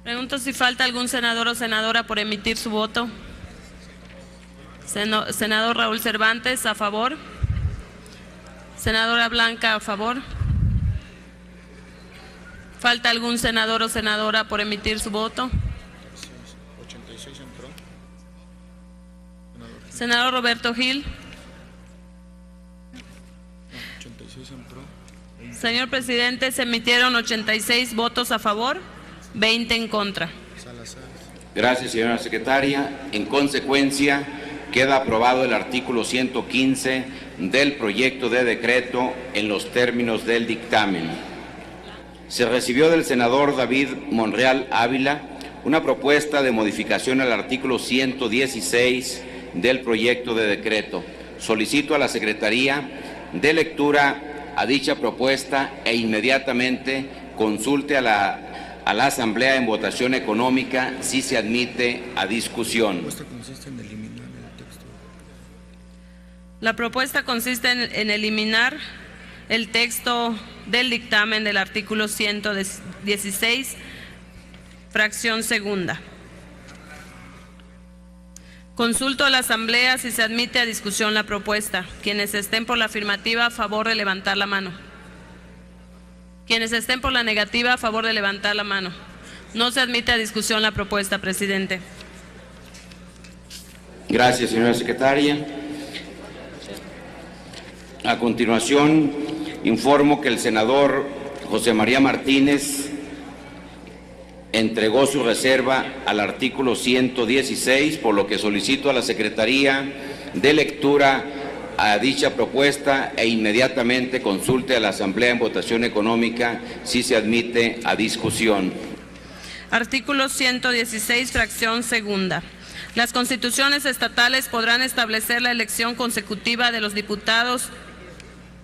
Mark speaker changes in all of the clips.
Speaker 1: Pregunto si falta algún senador o senadora por emitir su voto. Senador Raúl Cervantes, a favor. Senadora Blanca, a favor. ¿Falta algún senador o senadora por emitir su voto?
Speaker 2: 86 entró.
Speaker 1: Senador Roberto Gil.
Speaker 2: 86 entró.
Speaker 1: Señor presidente, se emitieron 86 votos a favor, 20 en contra.
Speaker 2: Salazar.
Speaker 3: Gracias, señora secretaria. En consecuencia, queda aprobado el artículo 115 del proyecto de decreto en los términos del dictamen. Se recibió del senador David Monreal Ávila una propuesta de modificación al artículo 116 del proyecto de decreto. Solicito a la Secretaría de lectura a dicha propuesta e inmediatamente consulte a la Asamblea en votación económica si se admite a discusión.
Speaker 1: La propuesta consiste en eliminar el texto del dictamen del artículo 116, fracción segunda. Consulto a la Asamblea si se admite a discusión la propuesta. Quienes estén por la afirmativa, a favor de levantar la mano. Quienes estén por la negativa, a favor de levantar la mano. No se admite a discusión la propuesta, presidente.
Speaker 3: Gracias, señora secretaria. A continuación, informo que el senador José María Martínez entregó su reserva al artículo 116, por lo que solicito a la Secretaría de lectura a dicha propuesta e inmediatamente consulte a la Asamblea en votación económica si se admite a discusión.
Speaker 1: Artículo 116, fracción segunda. Las constituciones estatales podrán establecer la elección consecutiva de los diputados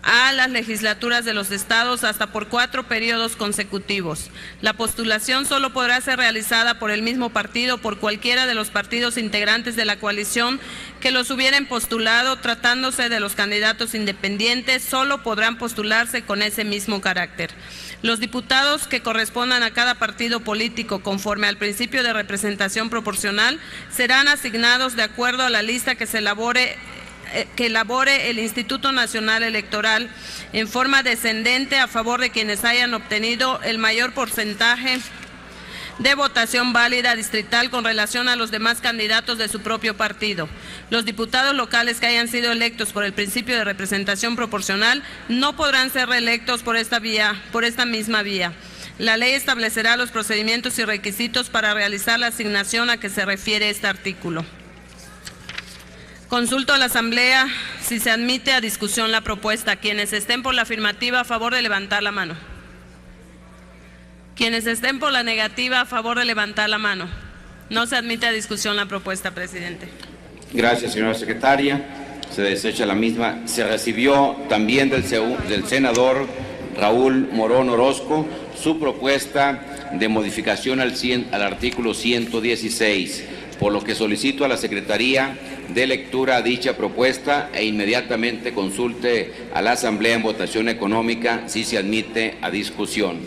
Speaker 1: a las legislaturas de los estados hasta por 4 periodos consecutivos. La postulación solo podrá ser realizada por el mismo partido o por cualquiera de los partidos integrantes de la coalición que los hubieran postulado. Tratándose de los candidatos independientes, solo podrán postularse con ese mismo carácter. Los diputados que correspondan a cada partido político conforme al principio de representación proporcional serán asignados de acuerdo a la lista que elabore el Instituto Nacional Electoral en forma descendente a favor de quienes hayan obtenido el mayor porcentaje de votación válida distrital con relación a los demás candidatos de su propio partido. Los diputados locales que hayan sido electos por el principio de representación proporcional no podrán ser reelectos por esta misma vía. La ley establecerá los procedimientos y requisitos para realizar la asignación a que se refiere este artículo. Consulto a la Asamblea si se admite a discusión la propuesta. Quienes estén por la afirmativa, a favor de levantar la mano. Quienes estén por la negativa, a favor de levantar la mano. No se admite a discusión la propuesta, presidente.
Speaker 3: Gracias, señora secretaria. Se desecha la misma. Se recibió también del senador Raúl Morón Orozco su propuesta de modificación al artículo 116, por lo que solicito a la Secretaría de lectura a dicha propuesta e inmediatamente consulte a la Asamblea en votación económica si se admite a discusión.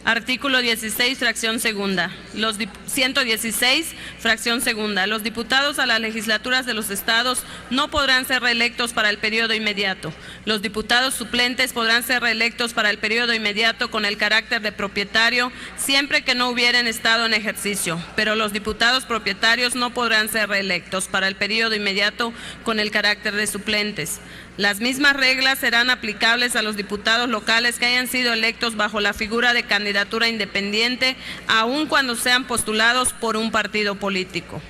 Speaker 1: Artículo 16, fracción segunda. 116, fracción segunda. Los diputados a las legislaturas de los estados no podrán ser reelectos para el periodo inmediato. Los diputados suplentes podrán ser reelectos para el periodo inmediato con el carácter de propietario siempre que no hubieran estado en ejercicio, pero los diputados propietarios no podrán ser reelectos para el periodo inmediato con el carácter de suplentes. Las mismas reglas serán aplicables a los diputados locales que hayan sido electos bajo la figura de candidatura independiente, aun cuando sean postulados por un partido político.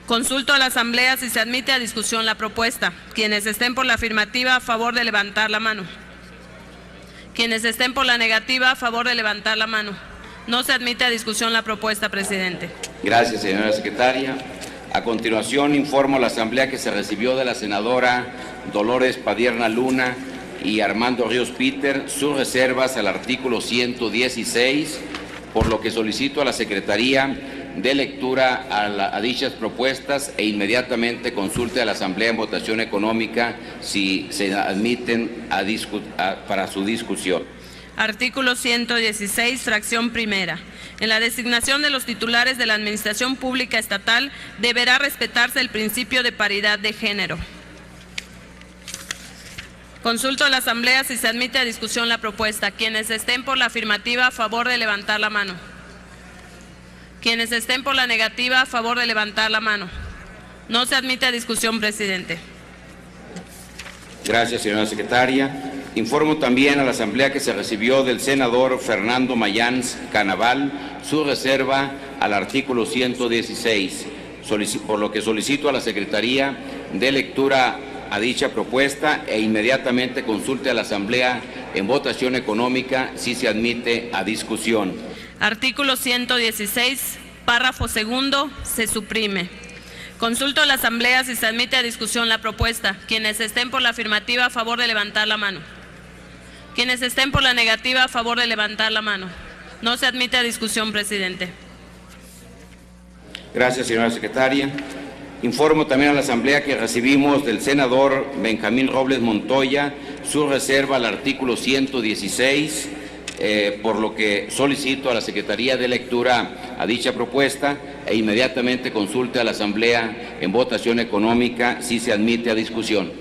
Speaker 1: Consulto a la Asamblea si se admite a discusión la propuesta. Quienes estén por la afirmativa, a favor de levantar la mano. Quienes estén por la negativa, a favor de levantar la mano. No se admite a discusión la propuesta, presidente.
Speaker 3: Gracias, señora secretaria. A continuación, informo a la Asamblea que se recibió de la senadora Dolores Padierna Luna y Armando Ríos Peter sus reservas al artículo 116, por lo que solicito a la Secretaría de lectura a dichas propuestas e inmediatamente consulte a la Asamblea en votación económica si se admiten para su discusión.
Speaker 1: Artículo 116, fracción primera. En la designación de los titulares de la Administración Pública Estatal deberá respetarse el principio de paridad de género. Consulto a la Asamblea si se admite a discusión la propuesta. Quienes estén por la afirmativa, a favor de levantar la mano. Quienes estén por la negativa, a favor de levantar la mano. No se admite a discusión, presidente.
Speaker 3: Gracias, señora secretaria. Informo también a la Asamblea que se recibió del senador Fernando Mayans Canaval su reserva al artículo 116, por lo que solicito a la Secretaría de lectura a dicha propuesta e inmediatamente consulte a la Asamblea en votación económica si se admite a discusión.
Speaker 1: Artículo 116, párrafo segundo, se suprime. Consulto a la Asamblea si se admite a discusión la propuesta. Quienes estén por la afirmativa, a favor de levantar la mano. Quienes estén por la negativa, a favor de levantar la mano. No se admite a discusión, presidente.
Speaker 3: Gracias, señora secretaria. Informo también a la Asamblea que recibimos del senador Benjamín Robles Montoya su reserva al artículo 116, por lo que solicito a la Secretaría de Lectura a dicha propuesta e inmediatamente consulte a la Asamblea en votación económica si se admite a discusión.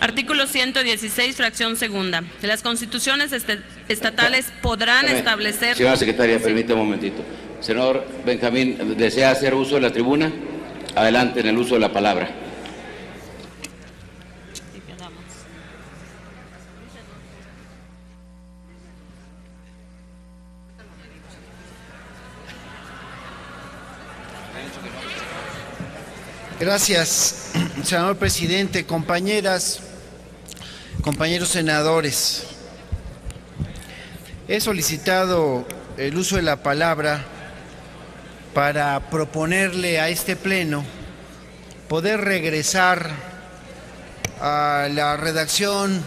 Speaker 1: Artículo 116, fracción segunda. Las constituciones estatales podrán establecer...
Speaker 3: Señora secretaria, permítame un momentito. Senador Benjamín, ¿desea hacer uso de la tribuna? Adelante en el uso de la palabra.
Speaker 4: Gracias, senador presidente, compañeras, compañeros senadores. He solicitado el uso de la palabra para proponerle a este pleno poder regresar a la redacción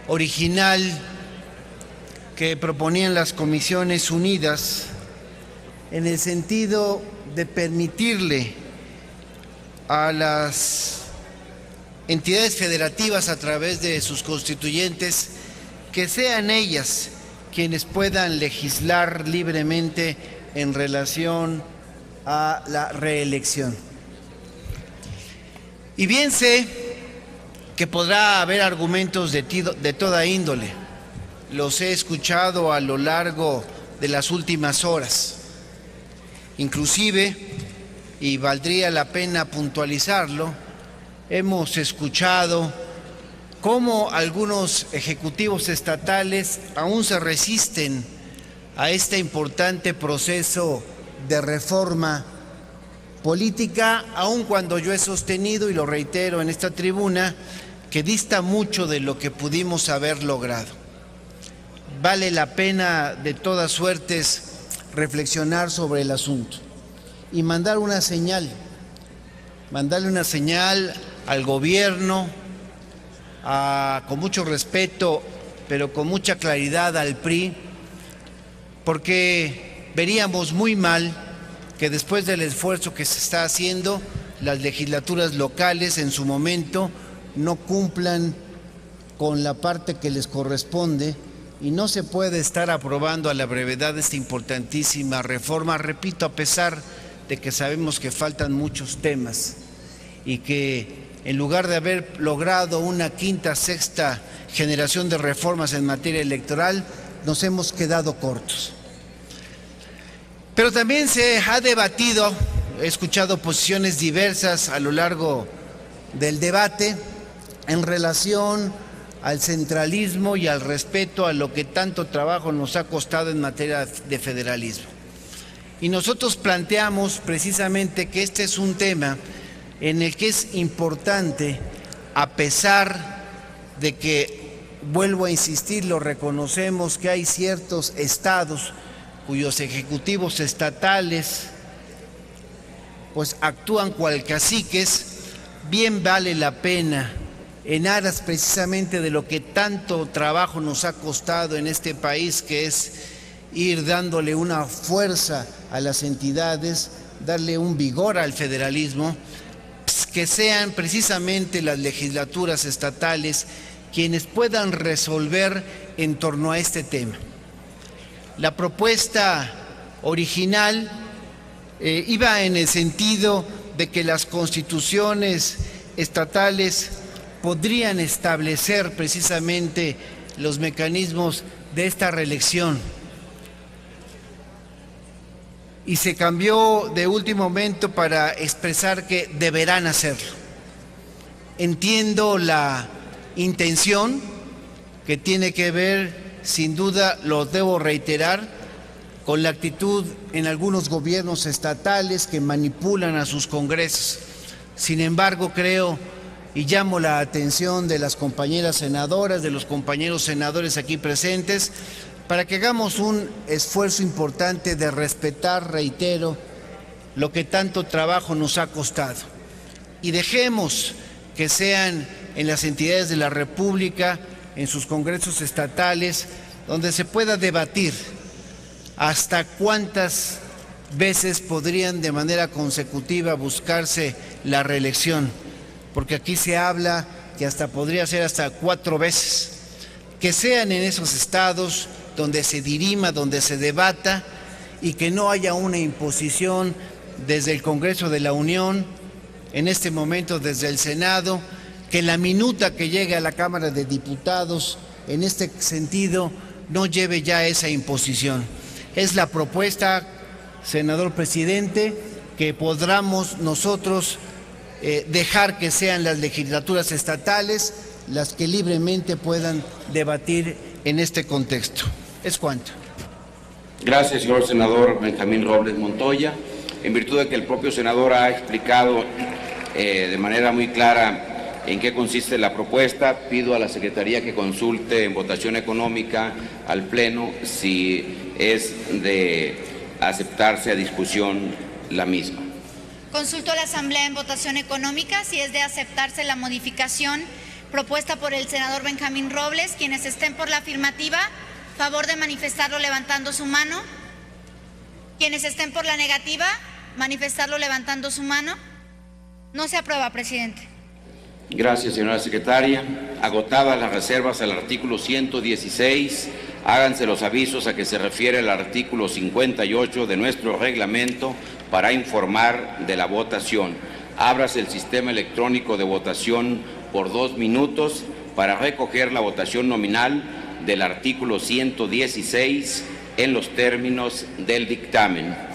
Speaker 4: original que proponían las Comisiones Unidas en el sentido de permitirle a las entidades federativas a través de sus constituyentes que sean ellas quienes puedan legislar libremente en relación a la reelección. Y bien sé que podrá haber argumentos de toda índole. Los he escuchado a lo largo de las últimas horas. Inclusive, y valdría la pena puntualizarlo, hemos escuchado cómo algunos ejecutivos estatales aún se resisten a este importante proceso de reforma política, aun cuando yo he sostenido, y lo reitero en esta tribuna, que dista mucho de lo que pudimos haber logrado. Vale la pena de todas suertes reflexionar sobre el asunto y mandarle una señal al gobierno, con mucho respeto, pero con mucha claridad al PRI, porque veríamos muy mal que después del esfuerzo que se está haciendo, las legislaturas locales en su momento no cumplan con la parte que les corresponde, y no se puede estar aprobando a la brevedad esta importantísima reforma, repito, a pesar de que sabemos que faltan muchos temas y que en lugar de haber logrado una quinta, sexta generación de reformas en materia electoral, nos hemos quedado cortos. Pero también se ha debatido, he escuchado posiciones diversas a lo largo del debate en relación al centralismo y al respeto a lo que tanto trabajo nos ha costado en materia de federalismo. Y nosotros planteamos precisamente que este es un tema en el que es importante, a pesar de que, vuelvo a insistir, lo reconocemos, que hay ciertos estados cuyos ejecutivos estatales pues actúan cual caciques, bien vale la pena, en aras precisamente de lo que tanto trabajo nos ha costado en este país, que es ir dándole una fuerza a las entidades, darle un vigor al federalismo, que sean precisamente las legislaturas estatales quienes puedan resolver en torno a este tema. La propuesta original iba en el sentido de que las constituciones estatales podrían establecer precisamente los mecanismos de esta reelección. Y se cambió de último momento para expresar que deberán hacerlo. Entiendo la intención que tiene que ver, sin duda, lo debo reiterar, con la actitud en algunos gobiernos estatales que manipulan a sus congresos. Sin embargo, creo y llamo la atención de las compañeras senadoras, de los compañeros senadores aquí presentes, para que hagamos un esfuerzo importante de respetar, reitero, lo que tanto trabajo nos ha costado. Y dejemos que sean en las entidades de la República, en sus congresos estatales, donde se pueda debatir hasta cuántas veces podrían de manera consecutiva buscarse la reelección, porque aquí se habla que hasta podría ser hasta 4 veces, que sean en esos estados donde se dirima, donde se debata, y que no haya una imposición desde el Congreso de la Unión, en este momento desde el Senado, que la minuta que llegue a la Cámara de Diputados, en este sentido, no lleve ya esa imposición. Es la propuesta, senador presidente, que podamos nosotros dejar que sean las legislaturas estatales las que libremente puedan debatir en este contexto. Es cuanto.
Speaker 3: Gracias, señor senador Benjamín Robles Montoya. En virtud de que el propio senador ha explicado de manera muy clara en qué consiste la propuesta, pido a la Secretaría que consulte en votación económica al Pleno si es de aceptarse a discusión la misma.
Speaker 5: Consulto a la Asamblea en votación económica si es de aceptarse la modificación propuesta por el senador Benjamín Robles. Quienes estén por la afirmativa, favor de manifestarlo levantando su mano. Quienes estén por la negativa, manifestarlo levantando su mano. No se aprueba, presidente.
Speaker 3: Gracias, señora secretaria. Agotadas las reservas al artículo 116, háganse los avisos a que se refiere el artículo 58 de nuestro reglamento para informar de la votación. Ábrase el sistema electrónico de votación por 2 minutos para recoger la votación nominal del artículo 116 en los términos del dictamen.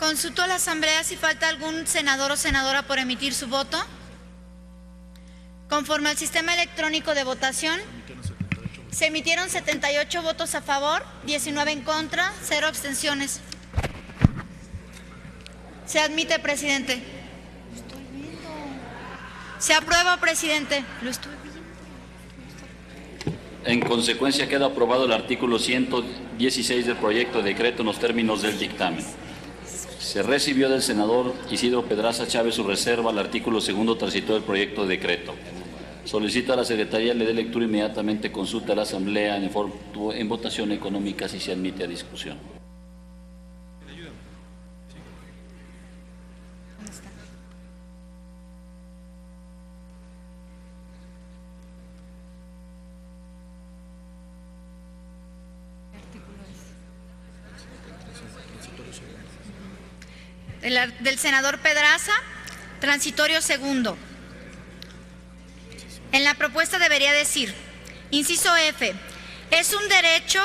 Speaker 5: Consulto a la Asamblea si falta algún senador o senadora por emitir su voto. Conforme al sistema electrónico de votación, se emitieron 78 votos a favor, 19 en contra, 0 abstenciones. Se admite, presidente. Se aprueba, presidente. Lo estoy viendo.
Speaker 6: En consecuencia, queda aprobado el artículo 116 del proyecto de decreto en los términos del dictamen. Se recibió del senador Isidro Pedraza Chávez su reserva al artículo 2 transitorio del proyecto de decreto. Solicito a la Secretaría le dé lectura inmediatamente, consulta a la Asamblea en votación económica si se admite a discusión.
Speaker 5: Del senador Pedraza, transitorio segundo. En la propuesta debería decir, inciso F, es un derecho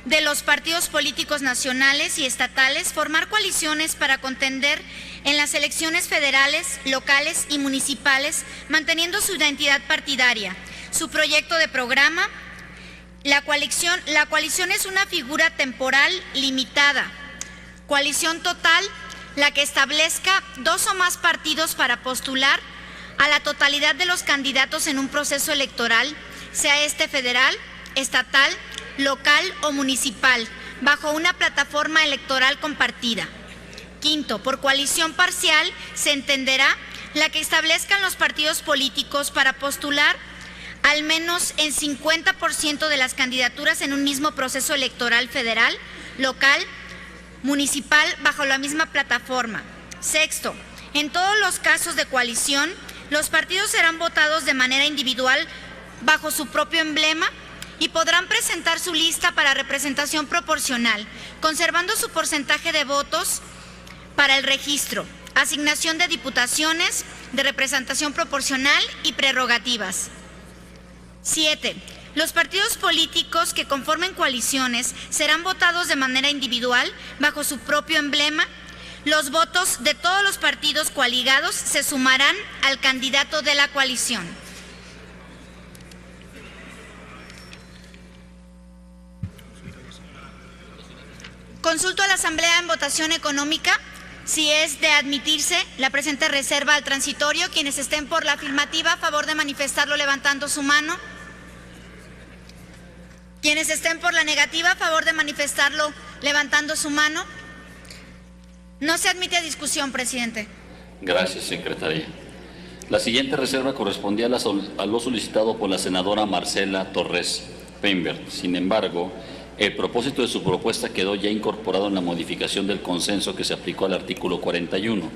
Speaker 5: de los partidos políticos nacionales y estatales formar coaliciones para contender en las elecciones federales, locales y municipales, manteniendo su identidad partidaria, su proyecto de programa. La coalición es una figura temporal limitada. Coalición total, la que establezca 2 o más partidos para postular a la totalidad de los candidatos en un proceso electoral, sea este federal, estatal, local o municipal, bajo una plataforma electoral compartida. Quinto, por coalición parcial se entenderá la que establezcan los partidos políticos para postular al menos en 50% de las candidaturas en un mismo proceso electoral federal, local, municipal bajo la misma plataforma. Sexto, en todos los casos de coalición, los partidos serán votados de manera individual bajo su propio emblema y podrán presentar su lista para representación proporcional, conservando su porcentaje de votos para el registro, asignación de diputaciones, de representación proporcional y prerrogativas. 7. Los partidos políticos que conformen coaliciones serán votados de manera individual bajo su propio emblema. Los votos de todos los partidos coaligados se sumarán al candidato de la coalición. Consulto a la Asamblea en votación económica si es de admitirse la presente reserva al transitorio. Quienes estén por la afirmativa, a favor de manifestarlo levantando su mano. Quienes estén por la negativa, a favor de manifestarlo levantando su mano. No se admite a discusión, presidente.
Speaker 6: Gracias, secretaria. La siguiente reserva correspondía a lo solicitado por la senadora Marcela Torres Peinbert. Sin embargo, el propósito de su propuesta quedó ya incorporado en la modificación del consenso que se aplicó al artículo 41.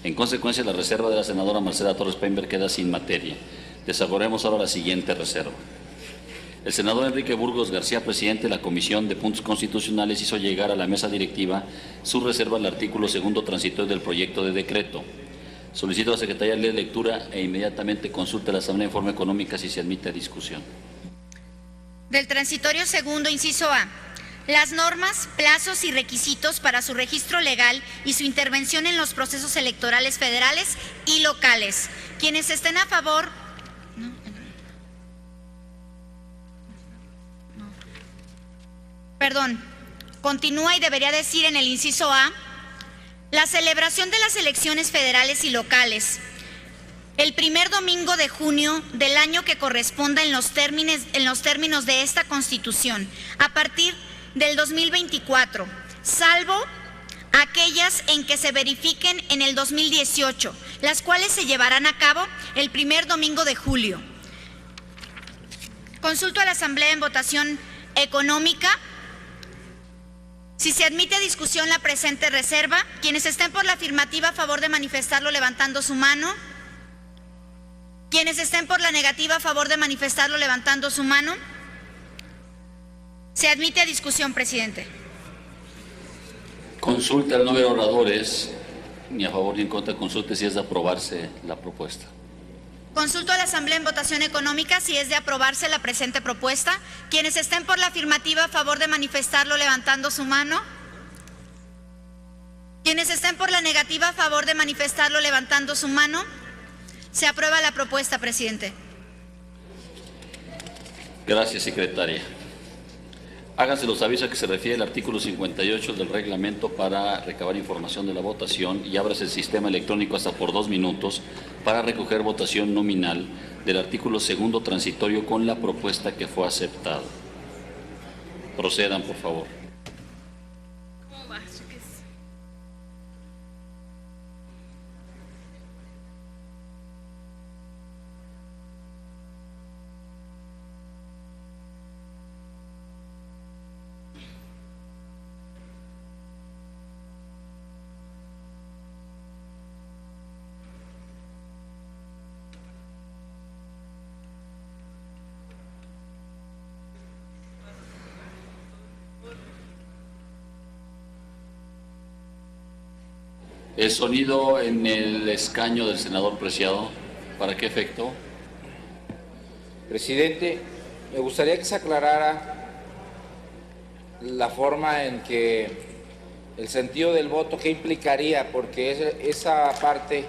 Speaker 6: En consecuencia, la reserva de la senadora Marcela Torres Peinbert queda sin materia. Desarrollemos ahora la siguiente reserva. El senador Enrique Burgos García, presidente de la Comisión de Puntos Constitucionales, hizo llegar a la mesa directiva su reserva al artículo 2 transitorio del proyecto de decreto. Solicito a la Secretaría de lectura e inmediatamente consulte a la Asamblea en forma económica si se admite a discusión.
Speaker 5: Del transitorio segundo, inciso A. Las normas, plazos y requisitos para su registro legal y su intervención en los procesos electorales federales y locales. Quienes estén a favor... Continúa y debería decir en el inciso A, la celebración de las elecciones federales y locales el primer domingo de junio del año que corresponda en los términos de esta Constitución, a partir del 2024, salvo aquellas en que se verifiquen en el 2018, las cuales se llevarán a cabo el primer domingo de julio. Consulto a la Asamblea en votación económica si se admite a discusión la presente reserva. Quienes estén por la afirmativa, a favor de manifestarlo levantando su mano. Quienes estén por la negativa, a favor de manifestarlo levantando su mano. Se admite a discusión, presidente.
Speaker 6: Consulta al número de oradores, ni a favor ni en contra. Consulte si es de aprobarse la propuesta.
Speaker 5: Consulto a la Asamblea en votación económica si es de aprobarse la presente propuesta. Quienes estén por la afirmativa, a favor de manifestarlo levantando su mano. Quienes estén por la negativa, a favor de manifestarlo levantando su mano. Se aprueba la propuesta, presidente.
Speaker 6: Gracias, secretaria. Háganse los avisos a que se refiere el artículo 58 del reglamento para recabar información de la votación y ábrase el sistema electrónico hasta por 2 minutos para recoger votación nominal del artículo 2º transitorio con la propuesta que fue aceptada. Procedan, por favor. El sonido en el escaño del senador Preciado, ¿para qué efecto?
Speaker 7: Presidente, me gustaría que se aclarara la forma en que el sentido del voto, ¿qué implicaría? Porque esa parte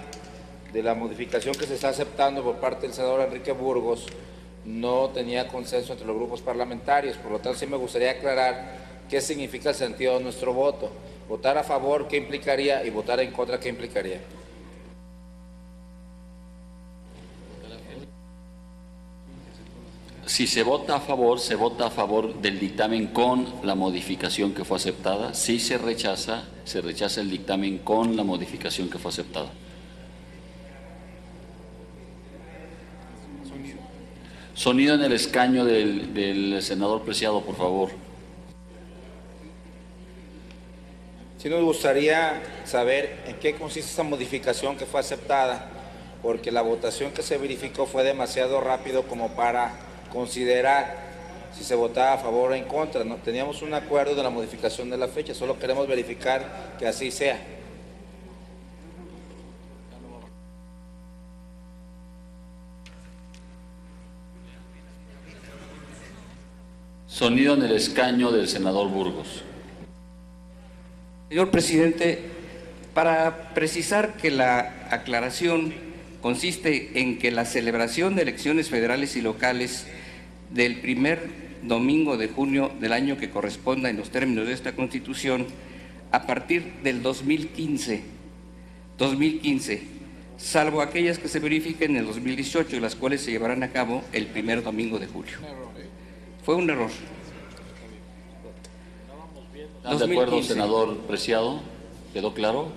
Speaker 7: de la modificación que se está aceptando por parte del senador Enrique Burgos no tenía consenso entre los grupos parlamentarios, por lo tanto sí me gustaría aclarar qué significa el sentido de nuestro voto. Votar a favor, ¿qué implicaría? Y votar en contra, ¿qué implicaría?
Speaker 6: Si se vota a favor del dictamen con la modificación que fue aceptada. Si se rechaza el dictamen con la modificación que fue aceptada. Sonido en el escaño del senador Preciado, por favor.
Speaker 7: Sí nos gustaría saber en qué consiste esa modificación que fue aceptada, porque la votación que se verificó fue demasiado rápido como para considerar si se votaba a favor o en contra. No teníamos un acuerdo de la modificación de la fecha, solo queremos verificar que así sea.
Speaker 6: Sonido en el escaño del senador Burgos.
Speaker 8: Señor presidente, para precisar que la aclaración consiste en que la celebración de elecciones federales y locales del primer domingo de junio del año que corresponda en los términos de esta Constitución, a partir del 2015, salvo aquellas que se verifiquen en el 2018 y las cuales se llevarán a cabo el primer domingo de julio. Fue un error.
Speaker 6: ¿Están de acuerdo, senador Preciado? ¿Quedó claro?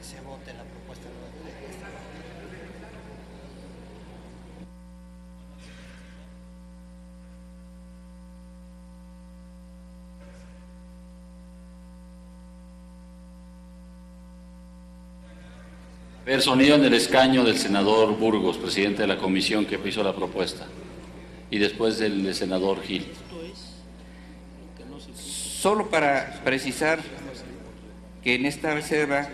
Speaker 4: Se vote la propuesta.
Speaker 6: Ver sonido en el escaño del senador Burgos, presidente de la comisión que hizo la propuesta, y después del senador Gil.
Speaker 8: Solo para precisar que en esta reserva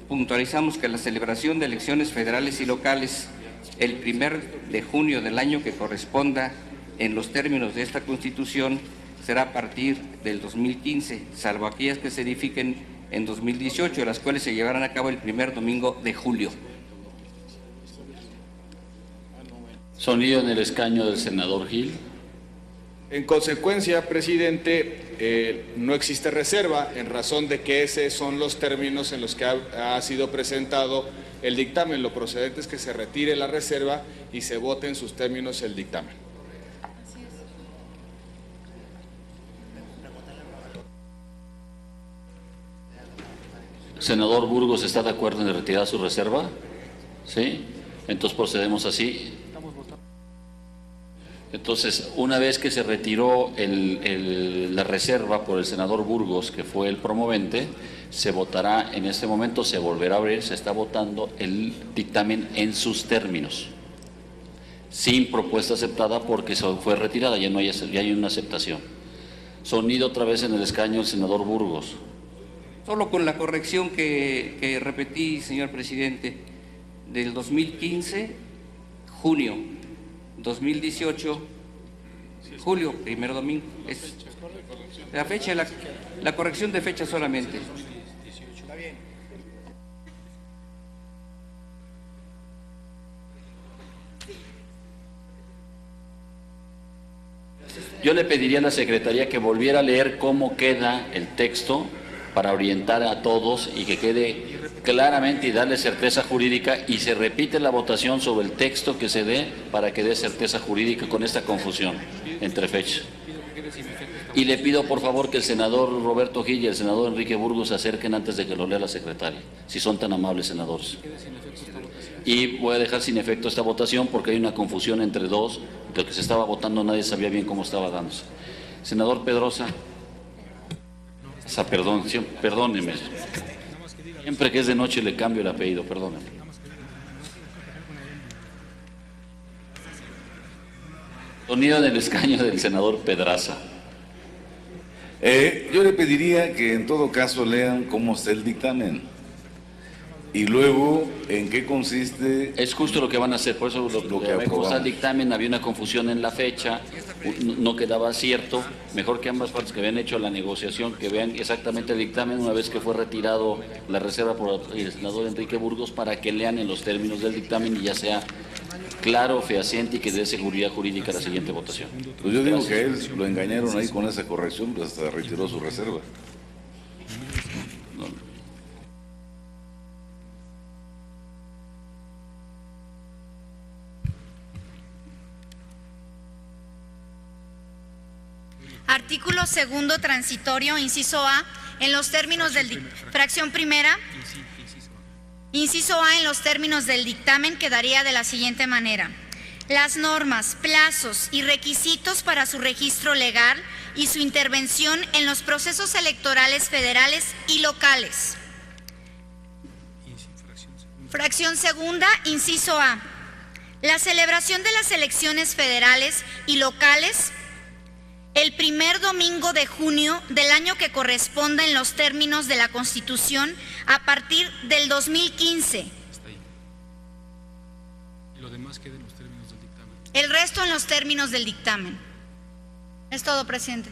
Speaker 8: puntualizamos que la celebración de elecciones federales y locales el 1 de junio del año que corresponda en los términos de esta Constitución será a partir del 2015, salvo aquellas que se edifiquen en 2018, las cuales se llevarán a cabo el primer domingo de julio.
Speaker 6: Sonido en el escaño del senador Gil.
Speaker 2: En consecuencia, presidente, no existe reserva en razón de que esos son los términos en los que ha sido presentado el dictamen. Lo procedente es que se retire la reserva y se vote en sus términos el dictamen.
Speaker 6: Senador Burgos, ¿está de acuerdo en retirar su reserva? ¿Sí? Entonces procedemos así. Entonces, una vez que se retiró la reserva por el senador Burgos, que fue el promovente, se votará, en este momento se volverá a abrir, se está votando el dictamen en sus términos, sin propuesta aceptada porque fue retirada, ya hay una aceptación. Sonido otra vez en el escaño el senador Burgos.
Speaker 8: Solo con la corrección que repetí, señor presidente, del 2015, junio, 2018, julio, primer domingo. Es la fecha, la corrección de fecha solamente.
Speaker 6: Yo le pediría a la Secretaría que volviera a leer cómo queda el texto para orientar a todos y que quede claramente y darle certeza jurídica, y se repite la votación sobre el texto que se dé para que dé certeza jurídica con esta confusión entre fechas. Y le pido por favor que el senador Roberto Gil y el senador Enrique Burgos se acerquen antes de que lo lea la secretaria, si son tan amables, senadores. Y voy a dejar sin efecto esta votación porque hay una confusión entre dos, de lo que se estaba votando nadie sabía bien cómo estaba dándose. Senador Pedrosa. Perdóneme. Siempre que es de noche le cambio el apellido, perdóneme. Sonido del escaño del senador Pedraza.
Speaker 9: Yo le pediría que en todo caso lean cómo está el dictamen y luego en qué consiste.
Speaker 6: Es justo lo que van a hacer, por eso lo que está el dictamen, había una confusión en la fecha, no quedaba cierto. Mejor que ambas partes que habían hecho la negociación, que vean exactamente el dictamen una vez que fue retirado la reserva por el senador Enrique Burgos, para que lean en los términos del dictamen y ya sea claro, fehaciente y que dé seguridad jurídica a la siguiente votación.
Speaker 9: Pues yo digo que a él lo engañaron ahí con esa corrección, pues hasta retiró su reserva.
Speaker 5: Artículo segundo transitorio, inciso A, en los términos del fracción primera, inciso A, en los términos del dictamen quedaría de la siguiente manera: las normas, plazos y requisitos para su registro legal y su intervención en los procesos electorales federales y locales. Fracción segunda, inciso A, la celebración de las elecciones federales y locales el primer domingo de junio del año que corresponda en los términos de la Constitución a partir del 2015.
Speaker 10: Y lo demás queda en los términos del dictamen.
Speaker 5: El resto en los términos del dictamen. Es todo, presidente.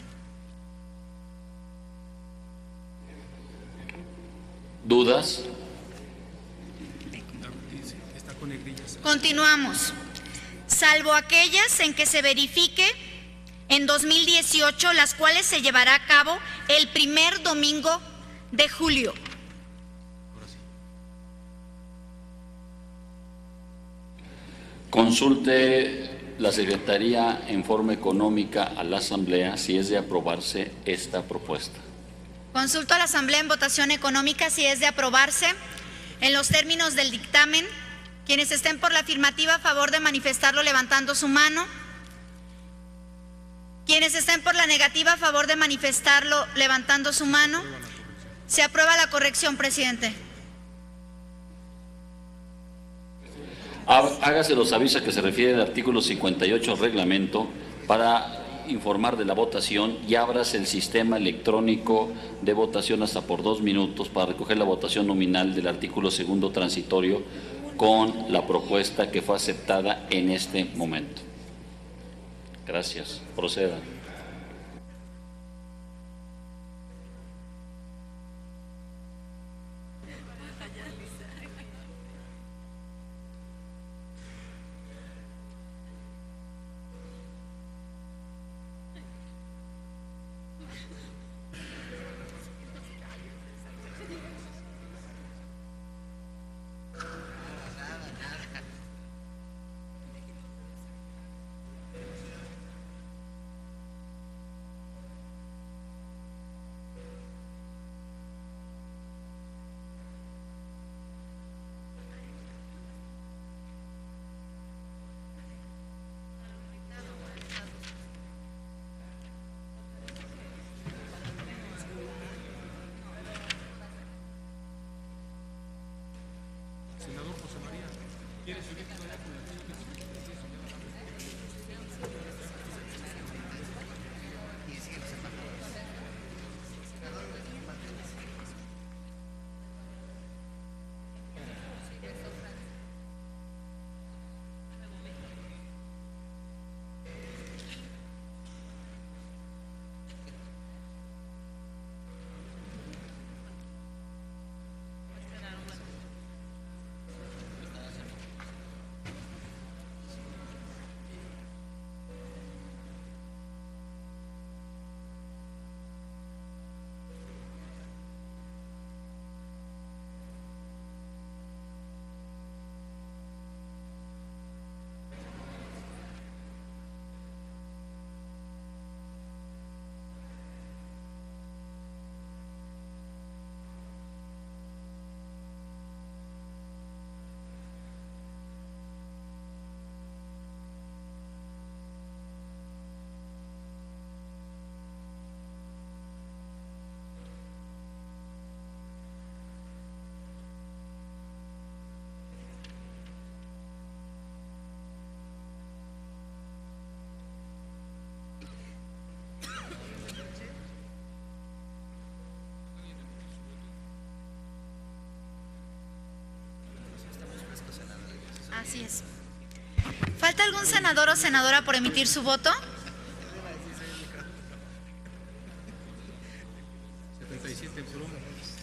Speaker 6: ¿Dudas?
Speaker 5: Continuamos. Salvo aquellas en que se verifique en 2018, las cuales se llevará a cabo el primer domingo de julio.
Speaker 6: Consulte la Secretaría en forma económica a la Asamblea si es de aprobarse esta propuesta.
Speaker 5: Consulto a la Asamblea en votación económica si es de aprobarse en los términos del dictamen. Quienes estén por la afirmativa, a favor de manifestarlo levantando su mano. Quienes estén por la negativa, a favor de manifestarlo levantando su mano. Se aprueba la corrección, presidente.
Speaker 6: Hágase los avisos que se refiere al artículo 58 del reglamento para informar de la votación, y ábrase el sistema electrónico de votación hasta por 2 minutos para recoger la votación nominal del artículo segundo transitorio con la propuesta que fue aceptada en este momento. Gracias. Proceda.
Speaker 5: Así es. ¿Falta algún senador o senadora por emitir su voto?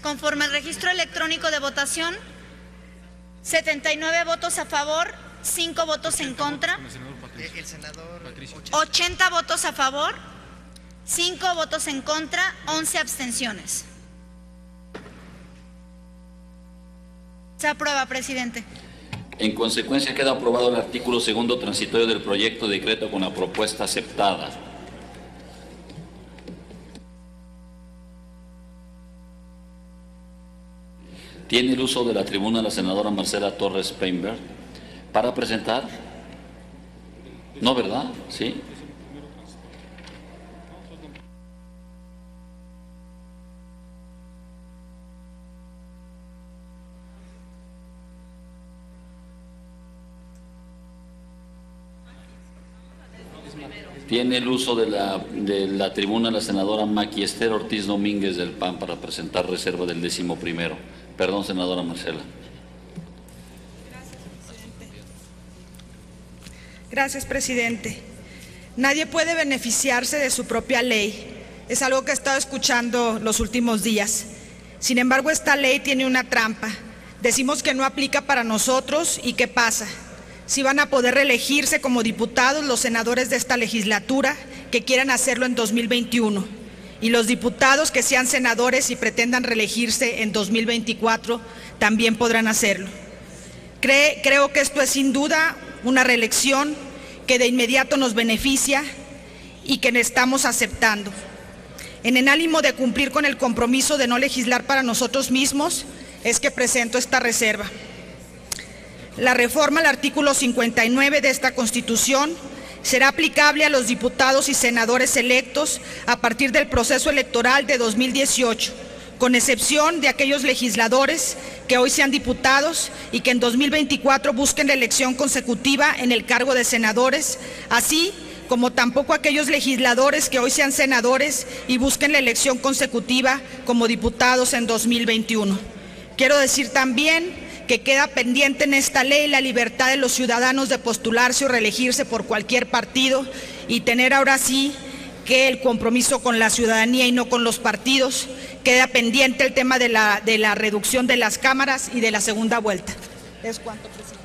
Speaker 5: Conforme al registro electrónico de votación, 79 votos a favor, 5 votos en contra, 80 votos a favor, 5 votos en contra, 11 abstenciones. Se aprueba, presidente.
Speaker 6: En consecuencia, queda aprobado el artículo 2º transitorio del proyecto de decreto con la propuesta aceptada. Tiene el uso de la tribuna la senadora Marcela Torres Peinbert para presentar. No, ¿verdad? Sí. Tiene el uso de la tribuna la senadora Maqui Esther Ortiz Domínguez del PAN para presentar reserva del 11º. Perdón, senadora Marcela.
Speaker 11: Gracias, presidente. Nadie puede beneficiarse de su propia ley. Es algo que he estado escuchando los últimos días. Sin embargo, esta ley tiene una trampa. Decimos que no aplica para nosotros y ¿qué pasa? Si van a poder reelegirse como diputados los senadores de esta legislatura que quieran hacerlo en 2021. Y los diputados que sean senadores y pretendan reelegirse en 2024 también podrán hacerlo. Creo que esto es sin duda una reelección que de inmediato nos beneficia y que estamos aceptando. En el ánimo de cumplir con el compromiso de no legislar para nosotros mismos, es que presento esta reserva. La reforma al artículo 59 de esta Constitución será aplicable a los diputados y senadores electos a partir del proceso electoral de 2018, con excepción de aquellos legisladores que hoy sean diputados y que en 2024 busquen la elección consecutiva en el cargo de senadores, así como tampoco aquellos legisladores que hoy sean senadores y busquen la elección consecutiva como diputados en 2021. Quiero decir también que queda pendiente en esta ley la libertad de los ciudadanos de postularse o reelegirse por cualquier partido y tener ahora sí que el compromiso con la ciudadanía y no con los partidos. Queda pendiente el tema de la reducción de las cámaras y de la segunda vuelta. Es cuanto, presidente.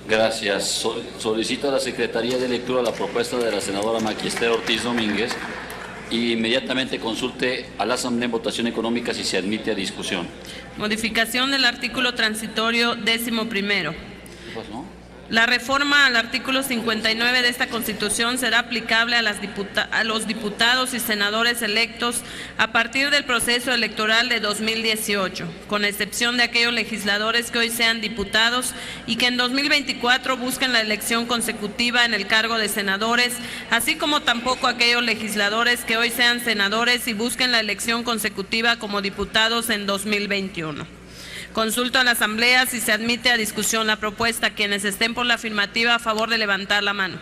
Speaker 6: Gracias. Solicito a la Secretaría de Lectura la propuesta de la senadora Maqui Esther Ortiz Domínguez y inmediatamente consulte a la Asamblea en votación económica si se admite a discusión.
Speaker 1: Modificación del artículo transitorio 11º.
Speaker 6: ¿Qué pasó?
Speaker 1: La reforma al artículo 59 de esta Constitución será aplicable a los diputados y senadores electos a partir del proceso electoral de 2018, con excepción de aquellos legisladores que hoy sean diputados y que en 2024 busquen la elección consecutiva en el cargo de senadores, así como tampoco aquellos legisladores que hoy sean senadores y busquen la elección consecutiva como diputados en 2021. Consulto a la Asamblea si se admite a discusión la propuesta. Quienes estén por la afirmativa, a favor de levantar la mano.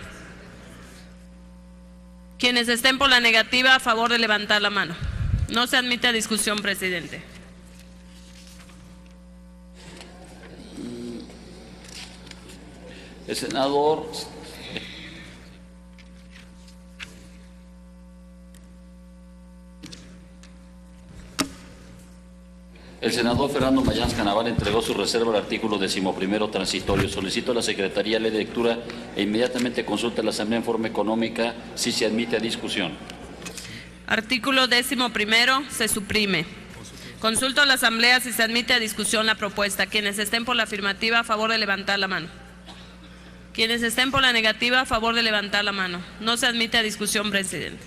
Speaker 1: Quienes estén por la negativa, a favor de levantar la mano. No se admite a discusión, presidente.
Speaker 6: El senador... El senador Fernando Mayans Canaval entregó su reserva al artículo 11º transitorio. Solicito a la Secretaría de Lectura e inmediatamente consulte a la Asamblea en forma económica si se admite a discusión.
Speaker 1: Artículo 11º se suprime. Consulto a la Asamblea si se admite a discusión la propuesta. Quienes estén por la afirmativa, a favor de levantar la mano. Quienes estén por la negativa, a favor de levantar la mano. No se admite a discusión, presidente.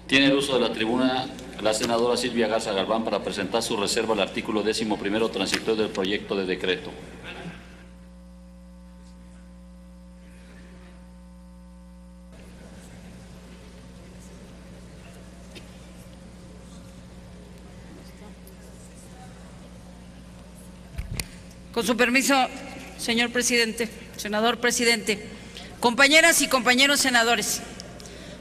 Speaker 6: Tiene el uso de la tribuna la senadora Silvia Garza Galván para presentar su reserva al artículo 11º transitorio del proyecto de decreto.
Speaker 12: Con su permiso, señor presidente, senador presidente, compañeras y compañeros senadores,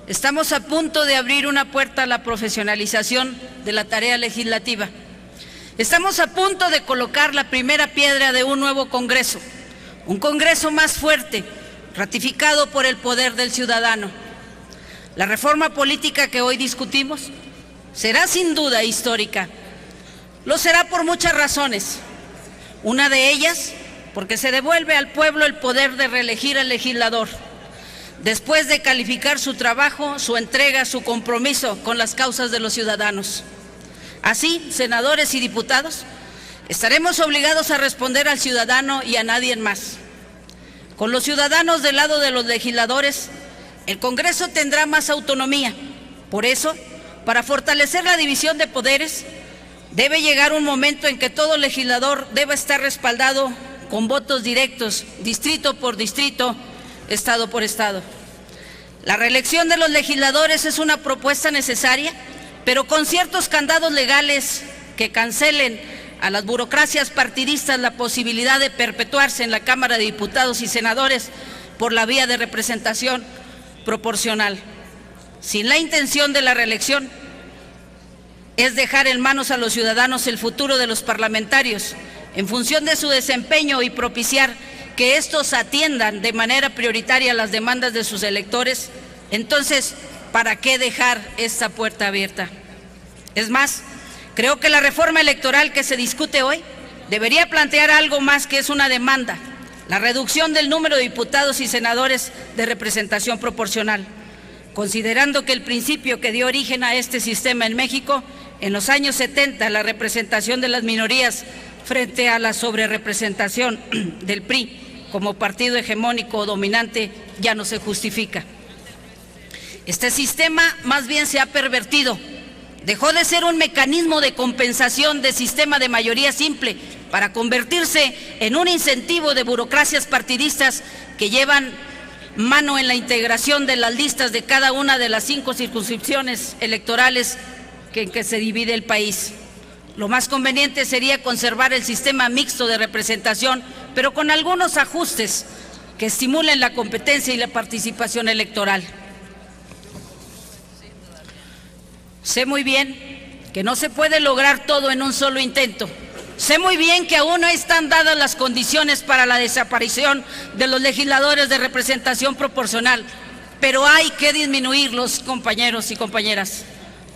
Speaker 12: estamos a punto de abrir una puerta a la profesionalización de la tarea legislativa. Estamos a punto de colocar la primera piedra de un nuevo Congreso, un Congreso más fuerte, ratificado por el poder del ciudadano. La reforma política que hoy discutimos será sin duda histórica. Lo será por muchas razones. Una de ellas, porque se devuelve al pueblo el poder de reelegir al legislador, después de calificar su trabajo, su entrega, su compromiso con las causas de los ciudadanos. Así, senadores y diputados, estaremos obligados a responder al ciudadano y a nadie más. Con los ciudadanos del lado de los legisladores, el Congreso tendrá más autonomía. Por eso, para fortalecer la división de poderes, debe llegar un momento en que todo legislador deba estar respaldado con votos directos, distrito por distrito, estado por estado. La reelección de los legisladores es una propuesta necesaria, pero con ciertos candados legales que cancelen a las burocracias partidistas la posibilidad de perpetuarse en la Cámara de Diputados y Senadores por la vía de representación proporcional. Sin la intención de la reelección es dejar en manos a los ciudadanos el futuro de los parlamentarios en función de su desempeño y propiciar que estos atiendan de manera prioritaria las demandas de sus electores. Entonces, ¿para qué dejar esta puerta abierta? Es más, creo que la reforma electoral que se discute hoy debería plantear algo más que es una demanda: la reducción del número de diputados y senadores de representación proporcional, considerando que el principio que dio origen a este sistema en México en los años 70, la representación de las minorías frente a la sobrerepresentación del PRI como partido hegemónico o dominante, ya no se justifica. Este sistema más bien se ha pervertido. Dejó de ser un mecanismo de compensación de sistema de mayoría simple para convertirse en un incentivo de burocracias partidistas que llevan mano en la integración de las listas de cada una de las 5 circunscripciones electorales en que se divide el país. Lo más conveniente sería conservar el sistema mixto de representación, pero con algunos ajustes que estimulen la competencia y la participación electoral. Sé muy bien que no se puede lograr todo en un solo intento. Sé muy bien que aún no están dadas las condiciones para la desaparición de los legisladores de representación proporcional, pero hay que disminuirlos, compañeros y compañeras.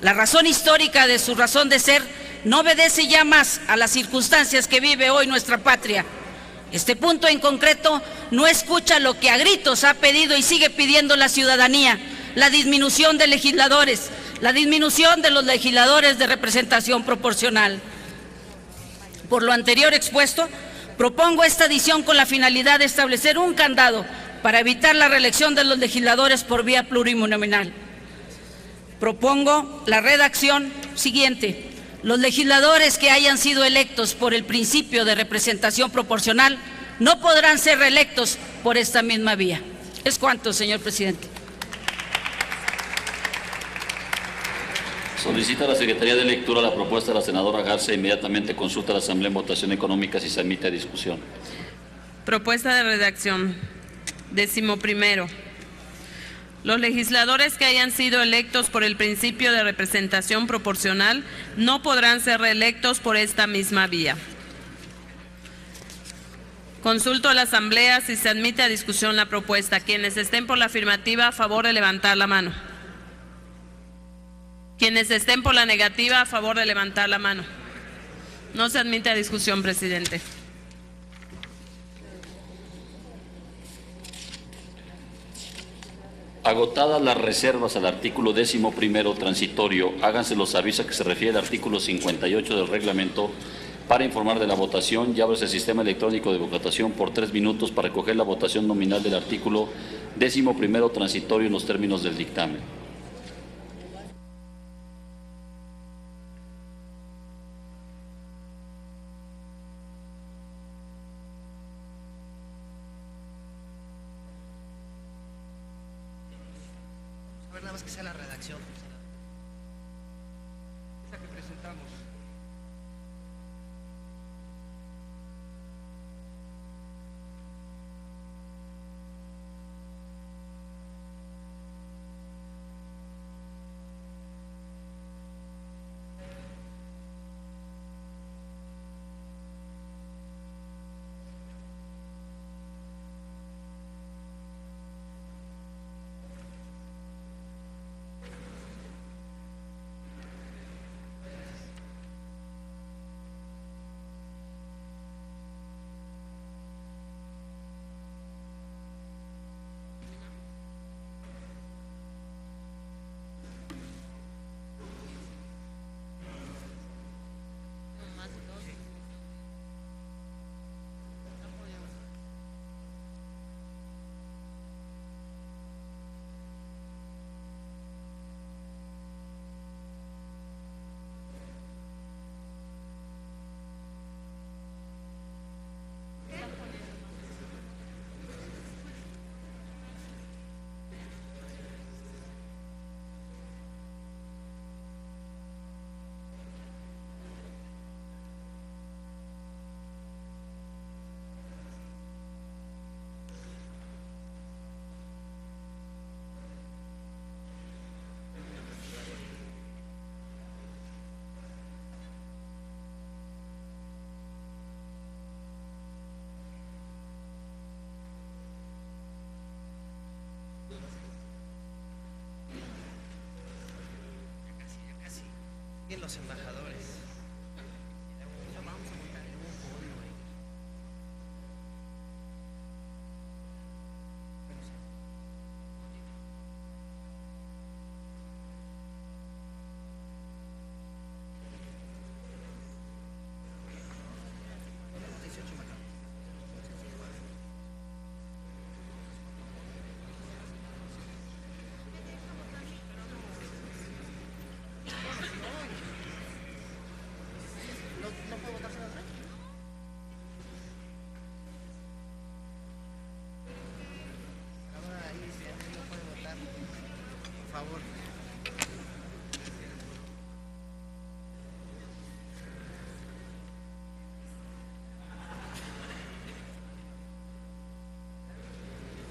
Speaker 12: La razón histórica de su razón de ser no obedece ya más a las circunstancias que vive hoy nuestra patria. Este punto en concreto no escucha lo que a gritos ha pedido y sigue pidiendo la ciudadanía: la disminución de legisladores, la disminución de los legisladores de representación proporcional. Por lo anterior expuesto, propongo esta adición con la finalidad de establecer un candado para evitar la reelección de los legisladores por vía plurinominal. Propongo la redacción siguiente: los legisladores que hayan sido electos por el principio de representación proporcional no podrán ser reelectos por esta misma vía. Es cuanto, señor presidente.
Speaker 6: Solicita a la Secretaría de Lectura la propuesta de la senadora Garza e inmediatamente consulta a la Asamblea en votación económica si se admite a discusión.
Speaker 1: Propuesta de redacción. 11. Los legisladores que hayan sido electos por el principio de representación proporcional no podrán ser reelectos por esta misma vía. Consulto a la Asamblea si se admite a discusión la propuesta. Quienes estén por la afirmativa, a favor de levantar la mano. Quienes estén por la negativa, a favor de levantar la mano. No se admite a discusión, presidente.
Speaker 6: Agotadas las reservas al artículo 11º transitorio, háganse los avisos a que se refiere al artículo 58 del reglamento para informar de la votación y ábrase el sistema electrónico de votación por 3 minutos para recoger la votación nominal del artículo 11º transitorio en los términos del dictamen.
Speaker 4: Nada más que sea la redacción. Esa que presentamos. los embajadores.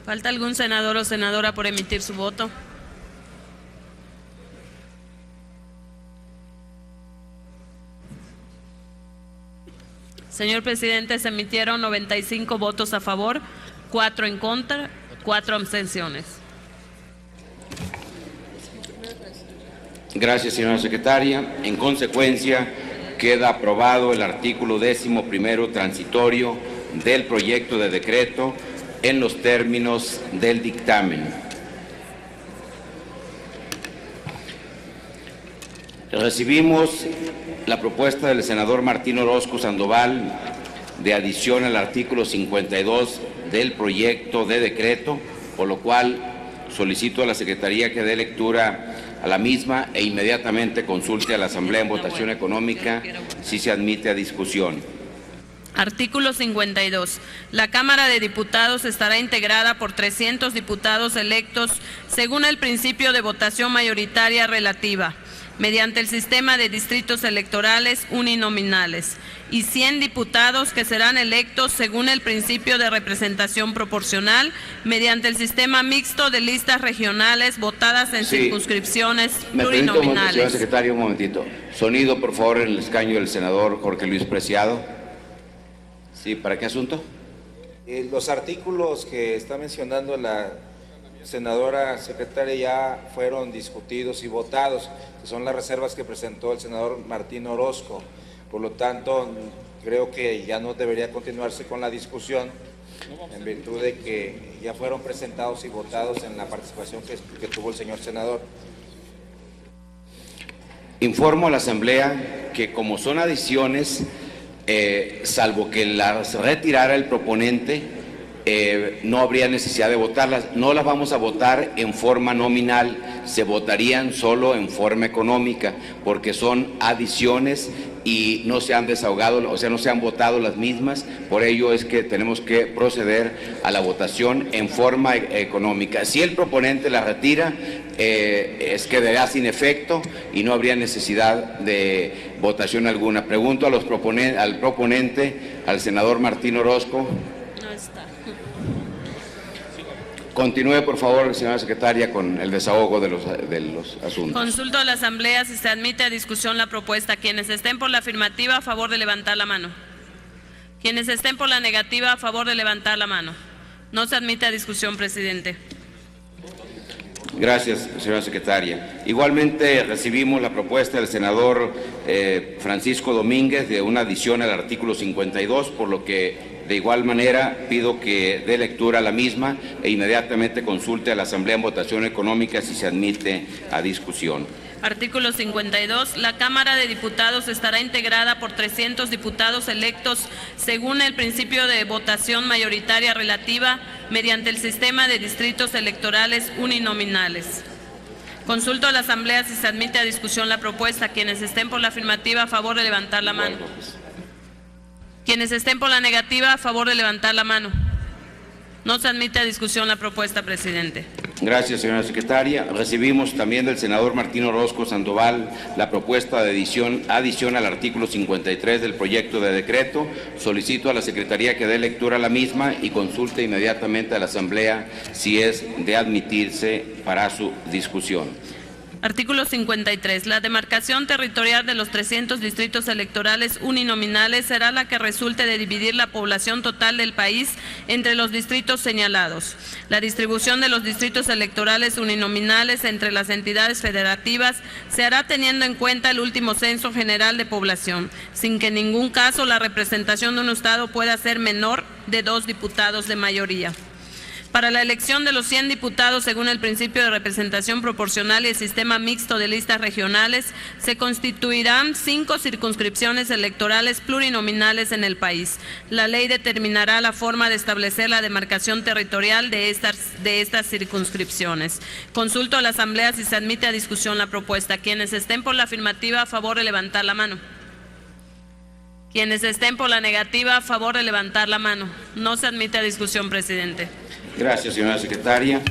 Speaker 1: ¿Falta algún senador o senadora por emitir su voto? Señor presidente, se emitieron 95 votos a favor, 4 en contra, 4 abstenciones.
Speaker 3: Gracias, señora secretaria. En consecuencia, queda aprobado el artículo 11º transitorio del proyecto de decreto en los términos del dictamen. Recibimos la propuesta del senador Martín Orozco Sandoval de adición al artículo 52 del proyecto de decreto, por lo cual solicito a la Secretaría que dé lectura a la misma e inmediatamente consulte a la Asamblea en votación económica si se admite a discusión.
Speaker 1: Artículo 52. La Cámara de Diputados estará integrada por 300 diputados electos según el principio de votación mayoritaria relativa, mediante el sistema de distritos electorales uninominales, y 100 diputados que serán electos según el principio de representación proporcional, mediante el sistema mixto de listas regionales votadas en circunscripciones plurinominales.
Speaker 3: Señor secretario, un momentito. Sonido, por favor, en el escaño del senador Jorge Luis Preciado. Sí, ¿para qué asunto?
Speaker 7: Los artículos que está mencionando la senadora secretaria ya fueron discutidos y votados, que son las reservas que presentó el senador Martín Orozco. Por lo tanto, creo que ya no debería continuarse con la discusión en virtud de que ya fueron presentados y votados en la participación que tuvo el señor senador.
Speaker 3: Informo a la Asamblea que como son adiciones, salvo que las retirara el proponente, no habría necesidad de votarlas. No las vamos a votar en forma nominal, se votarían solo en forma económica, porque son adiciones y no se han desahogado, o sea, no se han votado las mismas. Por ello es que tenemos que proceder a la votación en forma económica. Si el proponente la retira, quedará sin efecto y no habría necesidad de votación alguna. Pregunto a al proponente, al senador Martín Orozco.
Speaker 1: No está.
Speaker 3: Continúe, por favor, señora secretaria, con el desahogo de los asuntos.
Speaker 1: Consulto a la Asamblea si se admite a discusión la propuesta. Quienes estén por la afirmativa, a favor de levantar la mano. Quienes estén por la negativa, a favor de levantar la mano. No se admite a discusión, presidente.
Speaker 3: Gracias, señora secretaria. Igualmente recibimos la propuesta del senador Francisco Domínguez de una adición al artículo 52, por lo que de igual manera pido que dé lectura a la misma e inmediatamente consulte a la Asamblea en votación económica si se admite a discusión.
Speaker 1: Artículo 52. La Cámara de Diputados estará integrada por 300 diputados electos según el principio de votación mayoritaria relativa mediante el sistema de distritos electorales uninominales. Consulto a la Asamblea si se admite a discusión la propuesta. Quienes estén por la afirmativa, a favor de levantar la mano. Quienes estén por la negativa, a favor de levantar la mano. No se admite a discusión la propuesta, presidente.
Speaker 3: Gracias, señora secretaria. Recibimos también del senador Martín Orozco Sandoval la propuesta de adición al artículo 53 del proyecto de decreto. Solicito a la Secretaría que dé lectura a la misma y consulte inmediatamente a la Asamblea si es de admitirse para su discusión.
Speaker 1: Artículo 53. La demarcación territorial de los 300 distritos electorales uninominales será la que resulte de dividir la población total del país entre los distritos señalados. La distribución de los distritos electorales uninominales entre las entidades federativas se hará teniendo en cuenta el último censo general de población, sin que en ningún caso la representación de un estado pueda ser menor de 2 diputados de mayoría. Para la elección de los 100 diputados según el principio de representación proporcional y el sistema mixto de listas regionales, se constituirán 5 circunscripciones electorales plurinominales en el país. La ley determinará la forma de establecer la demarcación territorial de estas circunscripciones. Consulto a la Asamblea si se admite a discusión la propuesta. Quienes estén por la afirmativa, a favor de levantar la mano. Quienes estén por la negativa, a favor de levantar la mano. No se admite a discusión, presidente.
Speaker 3: Gracias, señora secretaria.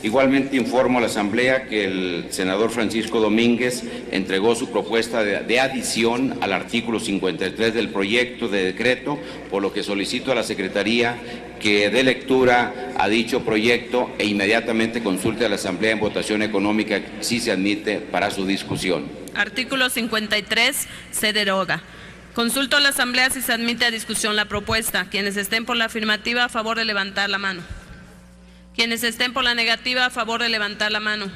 Speaker 3: Igualmente informo a la Asamblea que el senador Francisco Domínguez entregó su propuesta de adición al artículo 53 del proyecto de decreto, por lo que solicito a la Secretaría que dé lectura a dicho proyecto e inmediatamente consulte a la Asamblea en votación económica si se admite para su discusión.
Speaker 1: Artículo 53 se deroga. Consulto a la Asamblea si se admite a discusión la propuesta. Quienes estén por la afirmativa, a favor de levantar la mano. Quienes estén por la negativa, a favor de levantar la mano.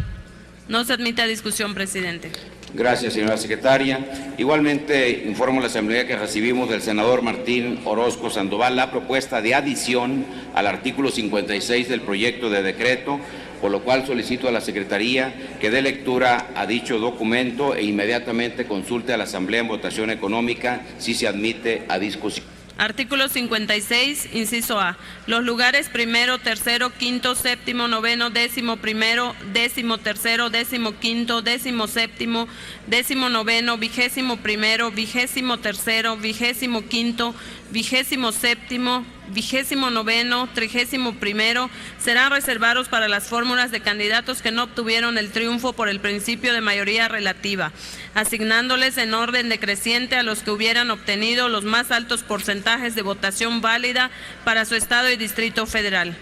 Speaker 1: No se admite a discusión, presidente.
Speaker 3: Gracias, señora secretaria. Igualmente informo a la Asamblea que recibimos del senador Martín Orozco Sandoval la propuesta de adición al artículo 56 del proyecto de decreto, por lo cual solicito a la Secretaría que dé lectura a dicho documento e inmediatamente consulte a la Asamblea en votación económica si se admite a discusión.
Speaker 1: Artículo 56, inciso A. Los lugares primero, tercero, quinto, séptimo, noveno, 11º, 13º, 15º, 17º, 19º, 21º, 23º, 25º, 27º, 29º, 31º serán reservados para las fórmulas de candidatos que no obtuvieron el triunfo por el principio de mayoría relativa, asignándoles en orden decreciente a los que hubieran obtenido los más altos porcentajes de votación válida para su estado y distrito federal.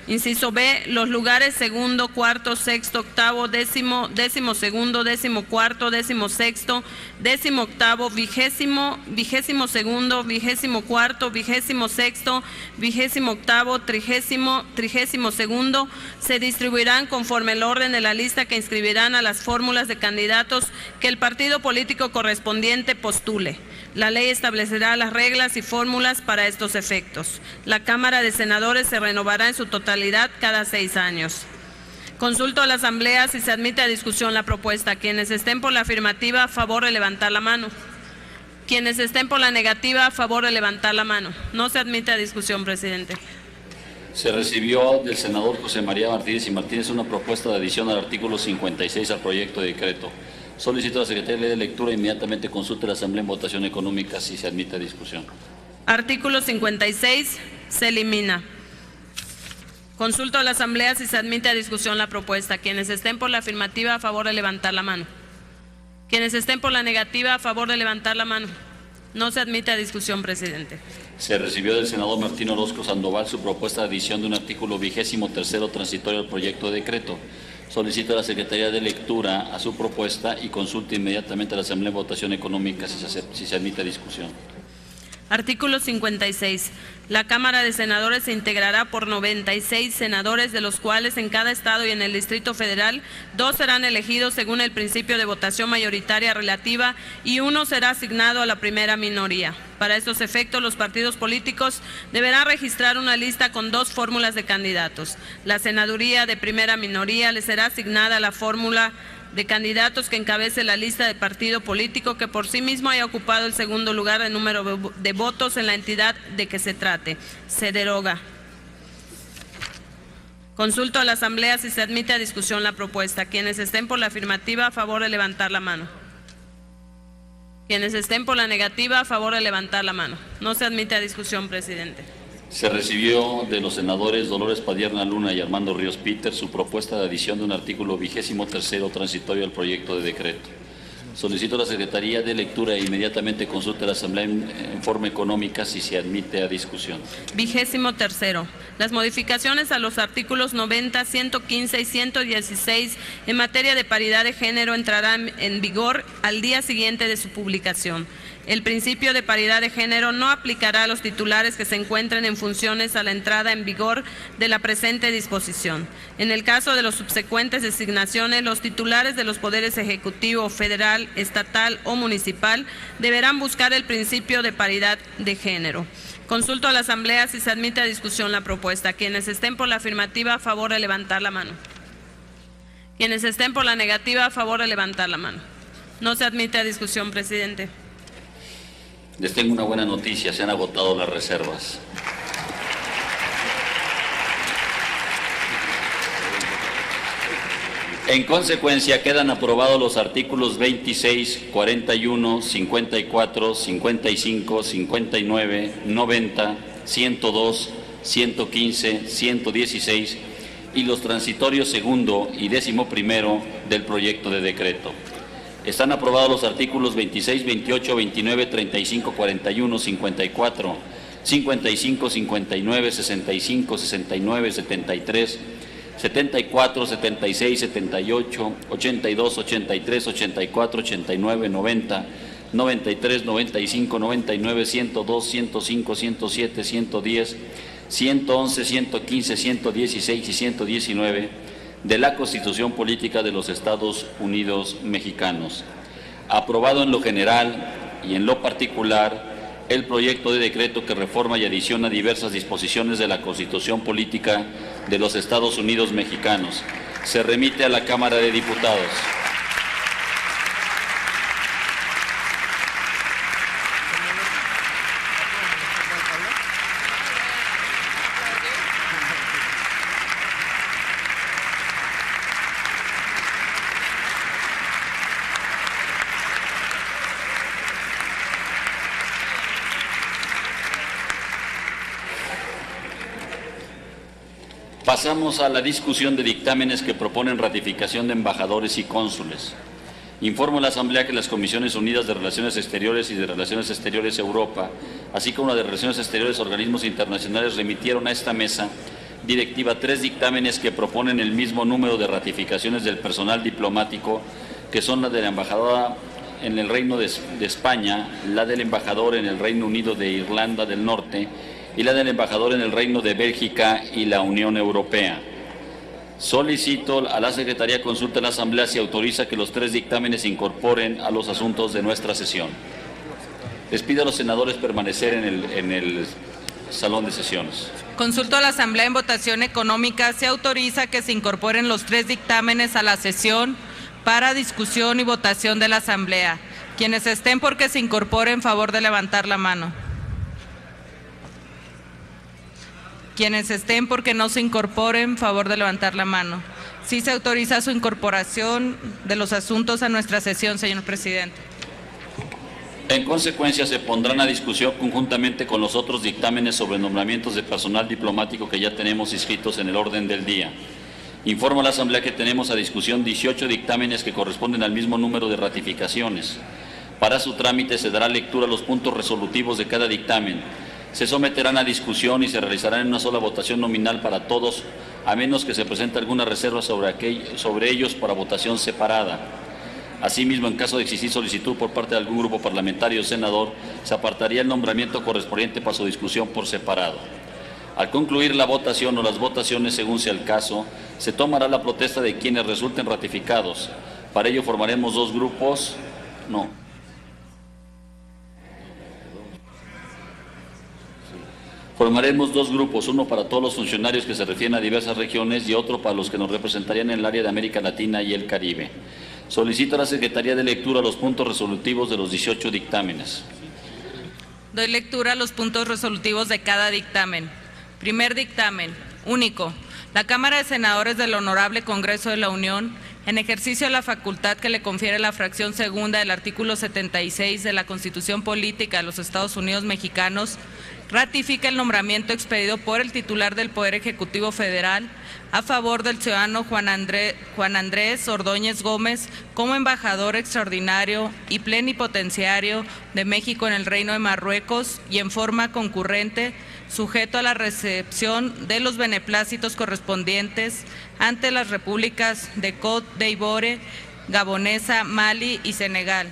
Speaker 1: Inciso B, los lugares segundo, cuarto, sexto, octavo, décimo, 12º, 14º, 16º, 18º, 20º, 22º, 24º, 26º, 28º, 30º, 32º se distribuirán conforme el orden de la lista que inscribirán a las fórmulas de candidatos que el partido político correspondiente postule. La ley establecerá las reglas y fórmulas para estos efectos. La Cámara de Senadores se renovará en su totalidad cada 6 años. Consulto a la Asamblea si se admite a discusión la propuesta. Quienes estén por la afirmativa, a favor de levantar la mano. Quienes estén por la negativa, a favor de levantar la mano. No se admite a discusión, presidente.
Speaker 6: Se recibió del senador José María Martínez y Martínez una propuesta de adición al artículo 56 al proyecto de decreto. Solicito a la Secretaría de Lectura e inmediatamente consulte a la Asamblea en votación económica si se admite a discusión.
Speaker 1: Artículo 56 se elimina. Consulto a la Asamblea si se admite a discusión la propuesta. Quienes estén por la afirmativa, a favor de levantar la mano. Quienes estén por la negativa, a favor de levantar la mano. No se admite a discusión, presidente.
Speaker 6: Se recibió del senador Martín Orozco Sandoval su propuesta de adición de un artículo 23º transitorio al proyecto de decreto. Solicito a la Secretaría de Lectura a su propuesta y consulte inmediatamente a la Asamblea en votación económica si se admite a discusión.
Speaker 1: Artículo 56. La Cámara de Senadores se integrará por 96 senadores, de los cuales en cada estado y en el Distrito Federal 2 serán elegidos según el principio de votación mayoritaria relativa y 1 será asignado a la primera minoría. Para estos efectos, los partidos políticos deberán registrar una lista con 2 fórmulas de candidatos. La senaduría de primera minoría le será asignada la fórmula de candidatos que encabece la lista de partido político que por sí mismo haya ocupado el segundo lugar en número de votos en la entidad de que se trate. Se deroga. Consulto a la Asamblea si se admite a discusión la propuesta. Quienes estén por la afirmativa, a favor de levantar la mano. Quienes estén por la negativa, a favor de levantar la mano. No se admite a discusión, presidente.
Speaker 6: Se recibió de los senadores Dolores Padierna Luna y Armando Ríos Peter su propuesta de adición de un artículo 23º transitorio al proyecto de decreto. Solicito a la Secretaría de Lectura e inmediatamente consulte a la Asamblea en forma económica si se admite a discusión.
Speaker 1: 23º. Las modificaciones a los artículos 90, 115 y 116 en materia de paridad de género entrarán en vigor al día siguiente de su publicación. El principio de paridad de género no aplicará a los titulares que se encuentren en funciones a la entrada en vigor de la presente disposición. En el caso de las subsecuentes designaciones, los titulares de los poderes ejecutivo, federal, estatal o municipal deberán buscar el principio de paridad de género. Consulto a la Asamblea si se admite a discusión la propuesta. Quienes estén por la afirmativa, a favor de levantar la mano. Quienes estén por la negativa, a favor de levantar la mano. No se admite a discusión, presidente.
Speaker 6: Les tengo una buena noticia, se han agotado las reservas. En consecuencia, quedan aprobados los artículos 26, 41, 54, 55, 59, 90, 102, 115, 116 y los transitorios segundo y 11º del proyecto de decreto. Están aprobados los artículos 26, 28, 29, 35, 41, 54, 55, 59, 65, 69, 73, 74, 76, 78, 82, 83, 84, 89, 90, 93, 95, 99, 102, 105, 107, 110, 111, 115, 116 y 119 de la Constitución Política de los Estados Unidos Mexicanos. Aprobado en lo general y en lo particular el proyecto de decreto que reforma y adiciona diversas disposiciones de la Constitución Política de los Estados Unidos Mexicanos. Se remite a la Cámara de Diputados. Pasamos a la discusión de dictámenes que proponen ratificación de embajadores y cónsules. Informo a la Asamblea que las Comisiones Unidas de Relaciones Exteriores y de Relaciones Exteriores Europa, así como la de Relaciones Exteriores Organismos Internacionales, remitieron a esta mesa directiva 3 dictámenes que proponen el mismo número de ratificaciones del personal diplomático, que son la de la embajadora en el Reino de España, la del embajador en el Reino Unido de Irlanda del Norte y la del embajador en el Reino de Bélgica y la Unión Europea. Solicito a la Secretaría consulte a la Asamblea si autoriza que los 3 dictámenes se incorporen a los asuntos de nuestra sesión. Les pido a los senadores permanecer en el salón de sesiones.
Speaker 13: Consulto a la Asamblea en votación económica. Se autoriza que se incorporen los 3 dictámenes a la sesión para discusión y votación de la Asamblea. Quienes estén por que se incorporen, favor de levantar la mano. Quienes estén porque no se incorporen, favor de levantar la mano. Sí se autoriza su incorporación de los asuntos a nuestra sesión, señor presidente.
Speaker 6: En consecuencia, se pondrán a discusión conjuntamente con los otros dictámenes sobre nombramientos de personal diplomático que ya tenemos inscritos en el orden del día. Informo a la Asamblea que tenemos a discusión 18 dictámenes que corresponden al mismo número de ratificaciones. Para su trámite se dará lectura a los puntos resolutivos de cada dictamen. Se someterán a discusión y se realizarán en una sola votación nominal para todos, a menos que se presente alguna reserva sobre ellos para votación separada. Asimismo, en caso de existir solicitud por parte de algún grupo parlamentario o senador, se apartaría el nombramiento correspondiente para su discusión por separado. Al concluir la votación o las votaciones, según sea el caso, se tomará la protesta de quienes resulten ratificados. Para ello formaremos 2 grupos. Formaremos 2 grupos, uno para todos los funcionarios que se refieren a diversas regiones y otro para los que nos representarían en el área de América Latina y el Caribe. Solicito a la Secretaría de lectura los puntos resolutivos de los 18 dictámenes.
Speaker 13: Doy lectura a los puntos resolutivos de cada dictamen. Primer dictamen, único. La Cámara de Senadores del Honorable Congreso de la Unión, en ejercicio de la facultad que le confiere la fracción segunda del artículo 76 de la Constitución Política de los Estados Unidos Mexicanos, ratifica el nombramiento expedido por el titular del Poder Ejecutivo Federal a favor del ciudadano Juan Andrés Ordóñez Gómez como embajador extraordinario y plenipotenciario de México en el Reino de Marruecos y en forma concurrente, sujeto a la recepción de los beneplácitos correspondientes ante las repúblicas de Côte d'Ivoire, Gabonesa, Mali y Senegal.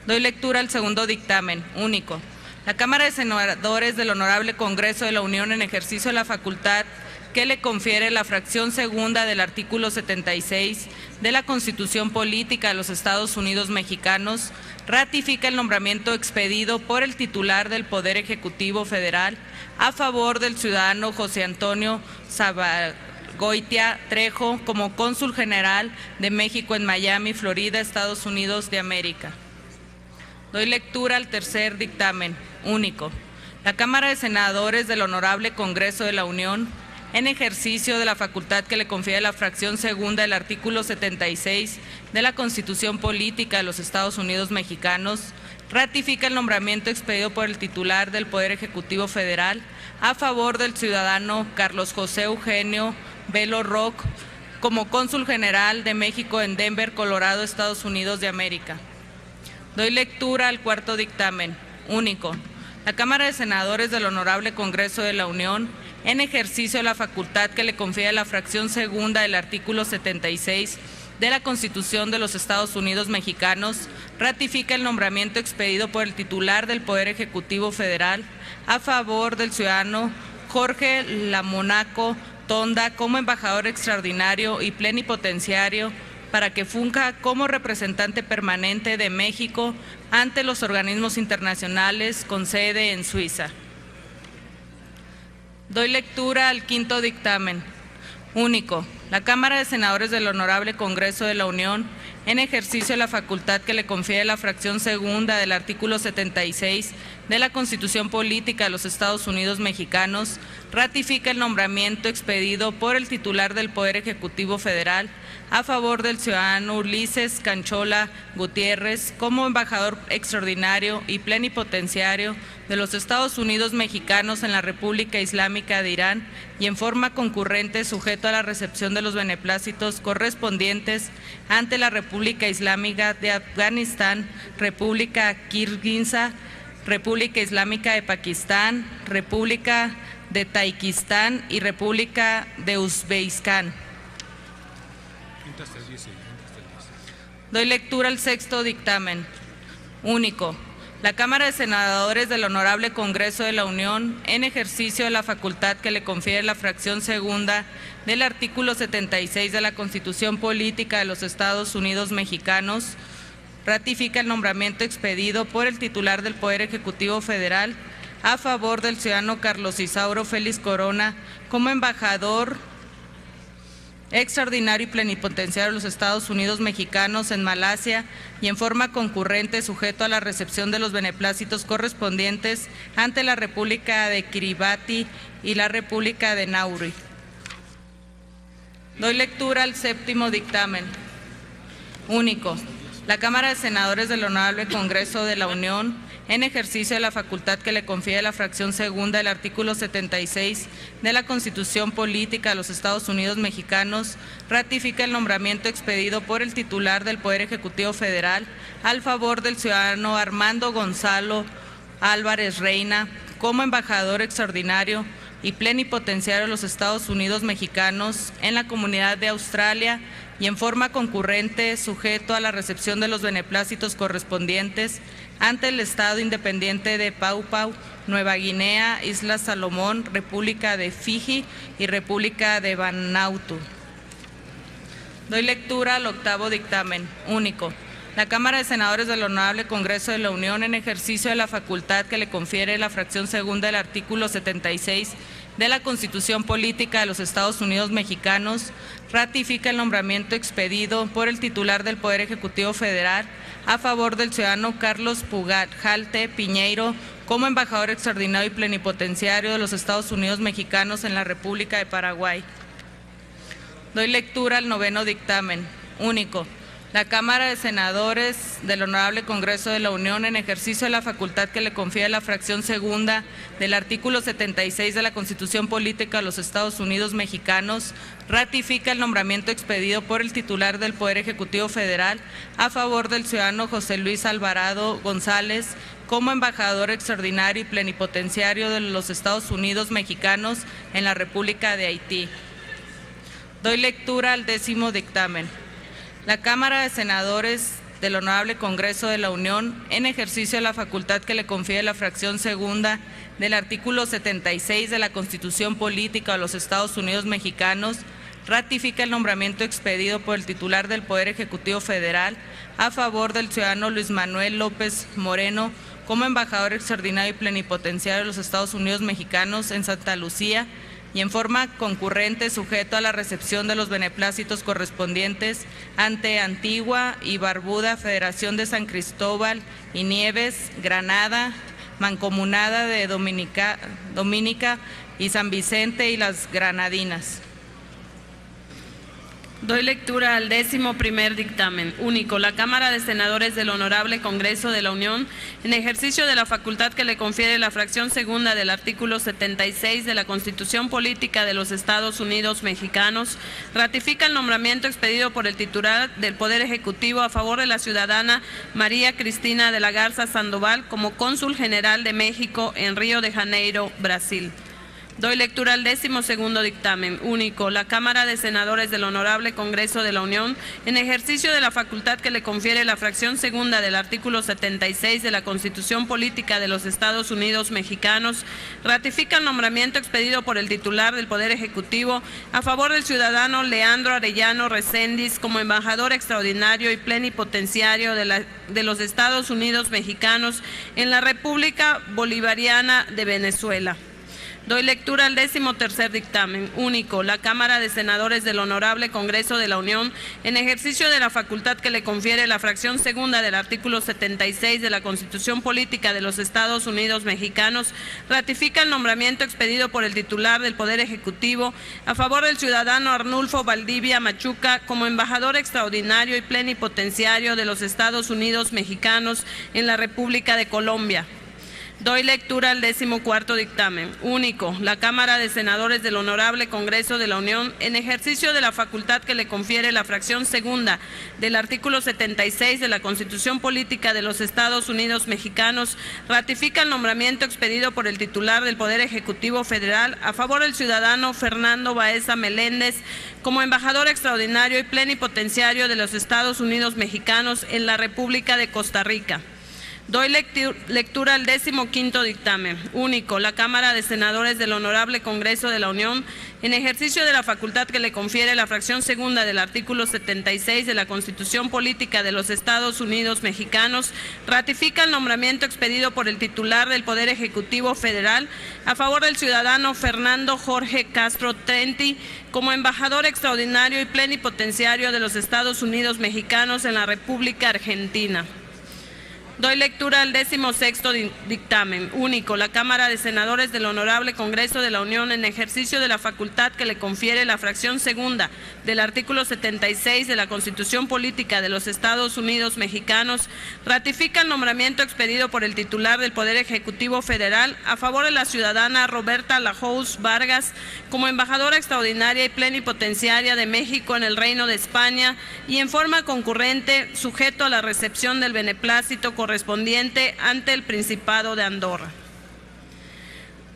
Speaker 13: Doy lectura al segundo dictamen, único. La Cámara de Senadores del Honorable Congreso de la Unión, en ejercicio de la facultad que le confiere la fracción segunda del artículo 76 de la Constitución Política de los Estados Unidos Mexicanos, ratifica el nombramiento expedido por el titular del Poder Ejecutivo Federal a favor del ciudadano José Antonio Zabagoitia Trejo como cónsul general de México en Miami, Florida, Estados Unidos de América. Doy lectura al tercer dictamen, único. La Cámara de Senadores del Honorable Congreso de la Unión, en ejercicio de la facultad que le confiere la fracción segunda del artículo 76 de la Constitución Política de los Estados Unidos Mexicanos, ratifica el nombramiento expedido por el titular del Poder Ejecutivo Federal a favor del ciudadano Carlos José Eugenio Velo Rock como cónsul general de México en Denver, Colorado, Estados Unidos de América. Doy lectura al cuarto dictamen, único. La Cámara de Senadores del Honorable Congreso de la Unión, en ejercicio de la facultad que le confiere la fracción segunda del artículo 76 de la Constitución de los Estados Unidos Mexicanos, ratifica el nombramiento expedido por el titular del Poder Ejecutivo Federal a favor del ciudadano Jorge Lamonaco Tonda como embajador extraordinario y plenipotenciario para que funja como representante permanente de México ante los organismos internacionales con sede en Suiza. Doy lectura al quinto dictamen, único. La Cámara de Senadores del Honorable Congreso de la Unión, en ejercicio de la facultad que le confiere la fracción segunda del artículo 76 de la Constitución Política de los Estados Unidos Mexicanos, ratifica el nombramiento expedido por el titular del Poder Ejecutivo Federal a favor del ciudadano Ulises Canchola Gutiérrez como embajador extraordinario y plenipotenciario de los Estados Unidos Mexicanos en la República Islámica de Irán y en forma concurrente sujeto a la recepción de los beneplácitos correspondientes ante la República Islámica de Afganistán, República Kirguisa, República Islámica de Pakistán, República de Tayikistán y República de Uzbekistán. Doy lectura al sexto dictamen, único. La Cámara de Senadores del Honorable Congreso de la Unión, en ejercicio de la facultad que le confiere la fracción segunda del artículo 76 de la Constitución Política de los Estados Unidos Mexicanos, ratifica el nombramiento expedido por el titular del Poder Ejecutivo Federal a favor del ciudadano Carlos Isauro Félix Corona como embajador extraordinario y plenipotenciario de los Estados Unidos Mexicanos en Malasia y en forma concurrente sujeto a la recepción de los beneplácitos correspondientes ante la República de Kiribati y la República de Nauru. Doy lectura al séptimo dictamen, único. La Cámara de Senadores del Honorable Congreso de la Unión, en ejercicio de la facultad que le confiere la fracción segunda del artículo 76 de la Constitución Política de los Estados Unidos Mexicanos, ratifica el nombramiento expedido por el titular del Poder Ejecutivo Federal al favor del ciudadano Armando Gonzalo Álvarez Reina como embajador extraordinario y plenipotenciario de los Estados Unidos Mexicanos en la Comunidad de Australia y en forma concurrente sujeto a la recepción de los beneplácitos correspondientes ante el Estado Independiente de Papúa Nueva Guinea, Islas Salomón, República de Fiji y República de Vanuatu. Doy lectura al octavo dictamen, único. La Cámara de Senadores del Honorable Congreso de la Unión, en ejercicio de la facultad que le confiere la fracción segunda del artículo 76 de la Constitución Política de los Estados Unidos Mexicanos, ratifica el nombramiento expedido por el titular del Poder Ejecutivo Federal a favor del ciudadano Carlos Pugalte Piñeiro como embajador extraordinario y plenipotenciario de los Estados Unidos Mexicanos en la República de Paraguay. Doy lectura al noveno dictamen, único. La Cámara de Senadores del Honorable Congreso de la Unión, en ejercicio de la facultad que le confiere la fracción segunda del artículo 76 de la Constitución Política de los Estados Unidos Mexicanos, ratifica el nombramiento expedido por el titular del Poder Ejecutivo Federal a favor del ciudadano José Luis Alvarado González como embajador extraordinario y plenipotenciario de los Estados Unidos Mexicanos en la República de Haití. Doy lectura al 10º dictamen. La Cámara de Senadores del Honorable Congreso de la Unión, en ejercicio de la facultad que le confiere la fracción segunda del artículo 76 de la Constitución Política de los Estados Unidos Mexicanos, ratifica el nombramiento expedido por el titular del Poder Ejecutivo Federal a favor del ciudadano Luis Manuel López Moreno como embajador extraordinario y plenipotenciario de los Estados Unidos Mexicanos en Santa Lucía, y en forma concurrente sujeto a la recepción de los beneplácitos correspondientes ante Antigua y Barbuda Federación de San Cristóbal y Nieves, Granada, Mancomunada de Dominica y San Vicente y las Granadinas.
Speaker 1: Doy lectura al 11º dictamen único. La Cámara de Senadores del Honorable Congreso de la Unión, en ejercicio de la facultad que le confiere la fracción segunda del artículo 76 de la Constitución Política de los Estados Unidos Mexicanos, ratifica el nombramiento expedido por el titular del Poder Ejecutivo a favor de la ciudadana María Cristina de la Garza Sandoval como cónsul general de México en Río de Janeiro, Brasil. Doy lectura al 12º dictamen único. La Cámara de Senadores del Honorable Congreso de la Unión, en ejercicio de la facultad que le confiere la fracción segunda del artículo 76 de la Constitución Política de los Estados Unidos Mexicanos, ratifica el nombramiento expedido por el titular del Poder Ejecutivo a favor del ciudadano Leandro Arellano Recendis como embajador extraordinario y plenipotenciario de los Estados Unidos Mexicanos en la República Bolivariana de Venezuela. Doy lectura al 13º dictamen único. La Cámara de Senadores del Honorable Congreso de la Unión, en ejercicio de la facultad que le confiere la fracción segunda del artículo 76 de la Constitución Política de los Estados Unidos Mexicanos, ratifica el nombramiento expedido por el titular del Poder Ejecutivo a favor del ciudadano Arnulfo Valdivia Machuca como embajador extraordinario y plenipotenciario de los Estados Unidos Mexicanos en la República de Colombia. Doy lectura al 14º dictamen único. La Cámara de Senadores del Honorable Congreso de la Unión, en ejercicio de la facultad que le confiere la fracción segunda del artículo 76 de la Constitución Política de los Estados Unidos Mexicanos, ratifica el nombramiento expedido por el titular del Poder Ejecutivo Federal a favor del ciudadano Fernando Baeza Meléndez como embajador extraordinario y plenipotenciario de los Estados Unidos Mexicanos en la República de Costa Rica. Doy lectura al 15º dictamen único. La Cámara de Senadores del Honorable Congreso de la Unión, en ejercicio de la facultad que le confiere la fracción segunda del artículo 76 de la Constitución Política de los Estados Unidos Mexicanos, ratifica el nombramiento expedido por el titular del Poder Ejecutivo Federal a favor del ciudadano Fernando Jorge Castro Trenti como embajador extraordinario y plenipotenciario de los Estados Unidos Mexicanos en la República Argentina. Doy lectura al 16º dictamen único. La Cámara de Senadores del Honorable Congreso de la Unión, en ejercicio de la facultad que le confiere la fracción segunda del artículo 76 de la Constitución Política de los Estados Unidos Mexicanos, ratifica el nombramiento expedido por el titular del Poder Ejecutivo Federal a favor de la ciudadana Roberta Lajous Vargas como embajadora extraordinaria y plenipotenciaria de México en el Reino de España y en forma concurrente sujeto a la recepción del beneplácito correspondiente ante el Principado de Andorra.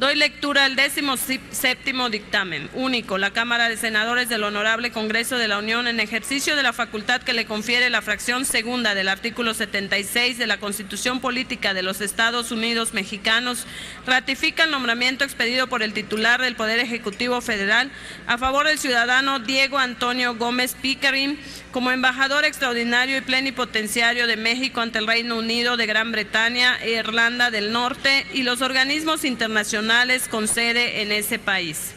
Speaker 1: Doy lectura al 17º dictamen único. La Cámara de Senadores del Honorable Congreso de la Unión, en ejercicio de la facultad que le confiere la fracción segunda del artículo 76 de la Constitución Política de los Estados Unidos Mexicanos, ratifica el nombramiento expedido por el titular del Poder Ejecutivo Federal a favor del ciudadano Diego Antonio Gómez Pickering como embajador extraordinario y plenipotenciario de México ante el Reino Unido de Gran Bretaña e Irlanda del Norte y los organismos internacionales con sede en ese país.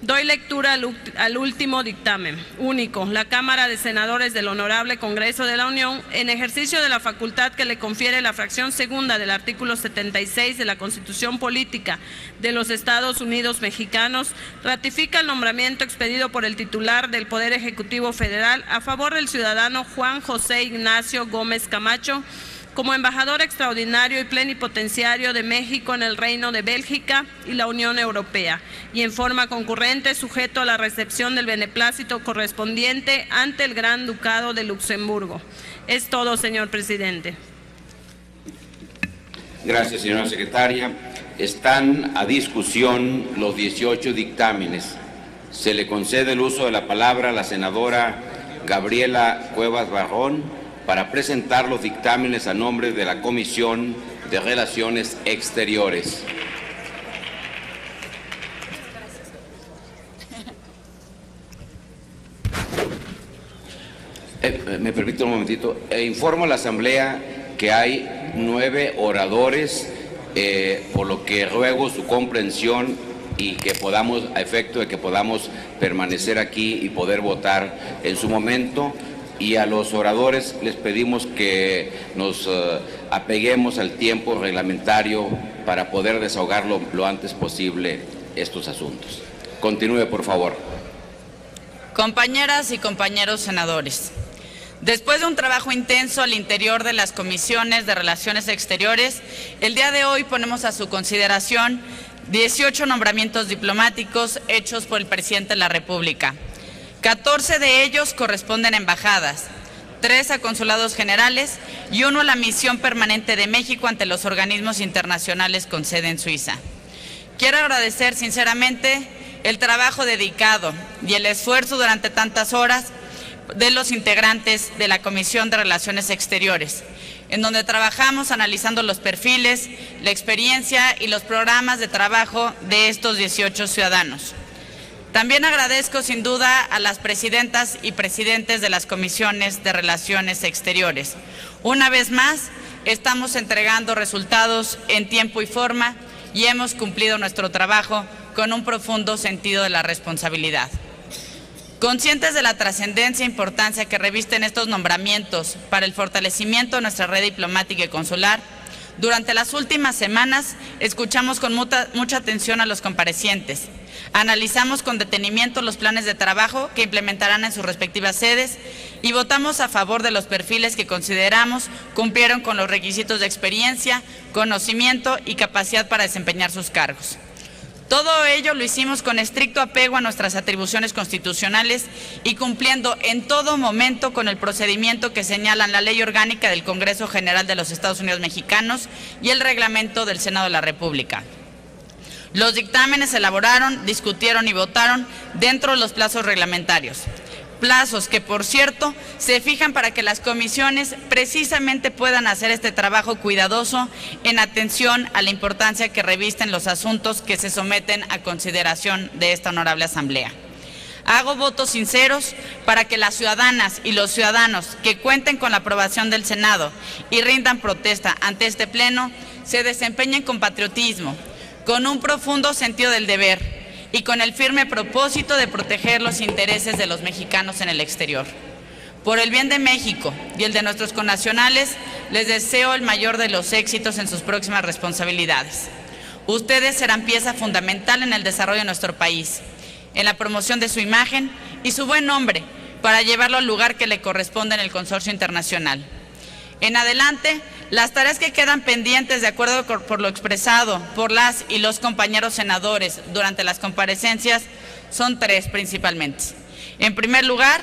Speaker 1: Doy lectura al último dictamen. Único. La Cámara de Senadores del Honorable Congreso de la Unión, en ejercicio de la facultad que le confiere la fracción segunda del artículo 76 de la Constitución Política de los Estados Unidos Mexicanos, ratifica el nombramiento expedido por el titular del Poder Ejecutivo Federal a favor del ciudadano Juan José Ignacio Gómez Camacho como embajador extraordinario y plenipotenciario de México en el Reino de Bélgica y la Unión Europea, y en forma concurrente sujeto a la recepción del beneplácito correspondiente ante el Gran Ducado de Luxemburgo. Es todo, señor presidente.
Speaker 3: Gracias, señora secretaria. Están a discusión los 18 dictámenes. Se le concede el uso de la palabra a la senadora Gabriela Cuevas Barrón para presentar los dictámenes a nombre de la Comisión de Relaciones Exteriores. Me permite un momentito. Informo a la Asamblea que hay 9 oradores, por lo que ruego su comprensión y que podamos, a efecto de que podamos permanecer aquí y poder votar en su momento. Y a los oradores les pedimos que nos apeguemos al tiempo reglamentario para poder desahogar lo antes posible estos asuntos. Continúe, por favor.
Speaker 14: Compañeras y compañeros senadores, después de un trabajo intenso al interior de las comisiones de Relaciones Exteriores, el día de hoy ponemos a su consideración 18 nombramientos diplomáticos hechos por el presidente de la República. 14 de ellos corresponden a embajadas, 3 a consulados generales y 1 a la misión permanente de México ante los organismos internacionales con sede en Suiza. Quiero agradecer sinceramente el trabajo dedicado y el esfuerzo durante tantas horas de los integrantes de la Comisión de Relaciones Exteriores, en donde trabajamos analizando los perfiles, la experiencia y los programas de trabajo de estos 18 ciudadanos. También agradezco sin duda a las presidentas y presidentes de las comisiones de Relaciones Exteriores. Una vez más, estamos entregando resultados en tiempo y forma y hemos cumplido nuestro trabajo con un profundo sentido de la responsabilidad. Conscientes de la trascendencia e importancia que revisten estos nombramientos para el fortalecimiento de nuestra red diplomática y consular, durante las últimas semanas escuchamos con mucha atención a los comparecientes. Analizamos con detenimiento los planes de trabajo que implementarán en sus respectivas sedes y votamos a favor de los perfiles que consideramos cumplieron con los requisitos de experiencia, conocimiento y capacidad para desempeñar sus cargos. Todo ello lo hicimos con estricto apego a nuestras atribuciones constitucionales y cumpliendo en todo momento con el procedimiento que señalan la Ley Orgánica del Congreso General de los Estados Unidos Mexicanos y el Reglamento del Senado de la República. Los dictámenes se elaboraron, discutieron y votaron dentro de los plazos reglamentarios. Plazos que, por cierto, se fijan para que las comisiones precisamente puedan hacer este trabajo cuidadoso en atención a la importancia que revisten los asuntos que se someten a consideración de esta honorable Asamblea. Hago votos sinceros para que las ciudadanas y los ciudadanos que cuenten con la aprobación del Senado y rindan protesta ante este Pleno se desempeñen con patriotismo, con un profundo sentido del deber y con el firme propósito de proteger los intereses de los mexicanos en el exterior. Por el bien de México y el de nuestros connacionales, les deseo el mayor de los éxitos en sus próximas responsabilidades. Ustedes serán pieza fundamental en el desarrollo de nuestro país, en la promoción de su imagen y su buen nombre para llevarlo al lugar que le corresponde en el consorcio internacional. En adelante, las tareas que quedan pendientes de acuerdo por lo expresado por las y los compañeros senadores durante las comparecencias son 3 principalmente. En primer lugar,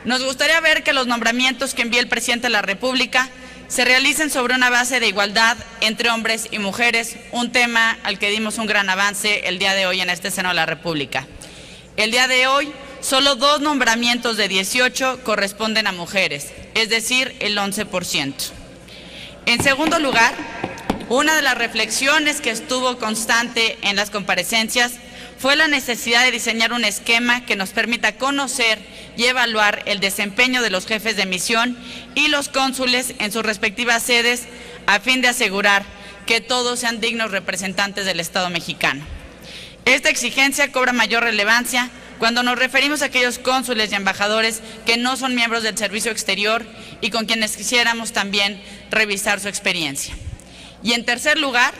Speaker 14: nos gustaría ver que los nombramientos que envíe el presidente de la República se realicen sobre una base de igualdad entre hombres y mujeres, un tema al que dimos un gran avance el día de hoy en este Senado de la República. El día de hoy, solo 2 nombramientos de 18 corresponden a mujeres, es decir, el 11%. En segundo lugar, una de las reflexiones que estuvo constante en las comparecencias fue la necesidad de diseñar un esquema que nos permita conocer y evaluar el desempeño de los jefes de misión y los cónsules en sus respectivas sedes a fin de asegurar que todos sean dignos representantes del Estado mexicano. Esta exigencia cobra mayor relevancia cuando nos referimos a aquellos cónsules y embajadores que no son miembros del servicio exterior y con quienes quisiéramos también revisar su experiencia. Y en tercer lugar,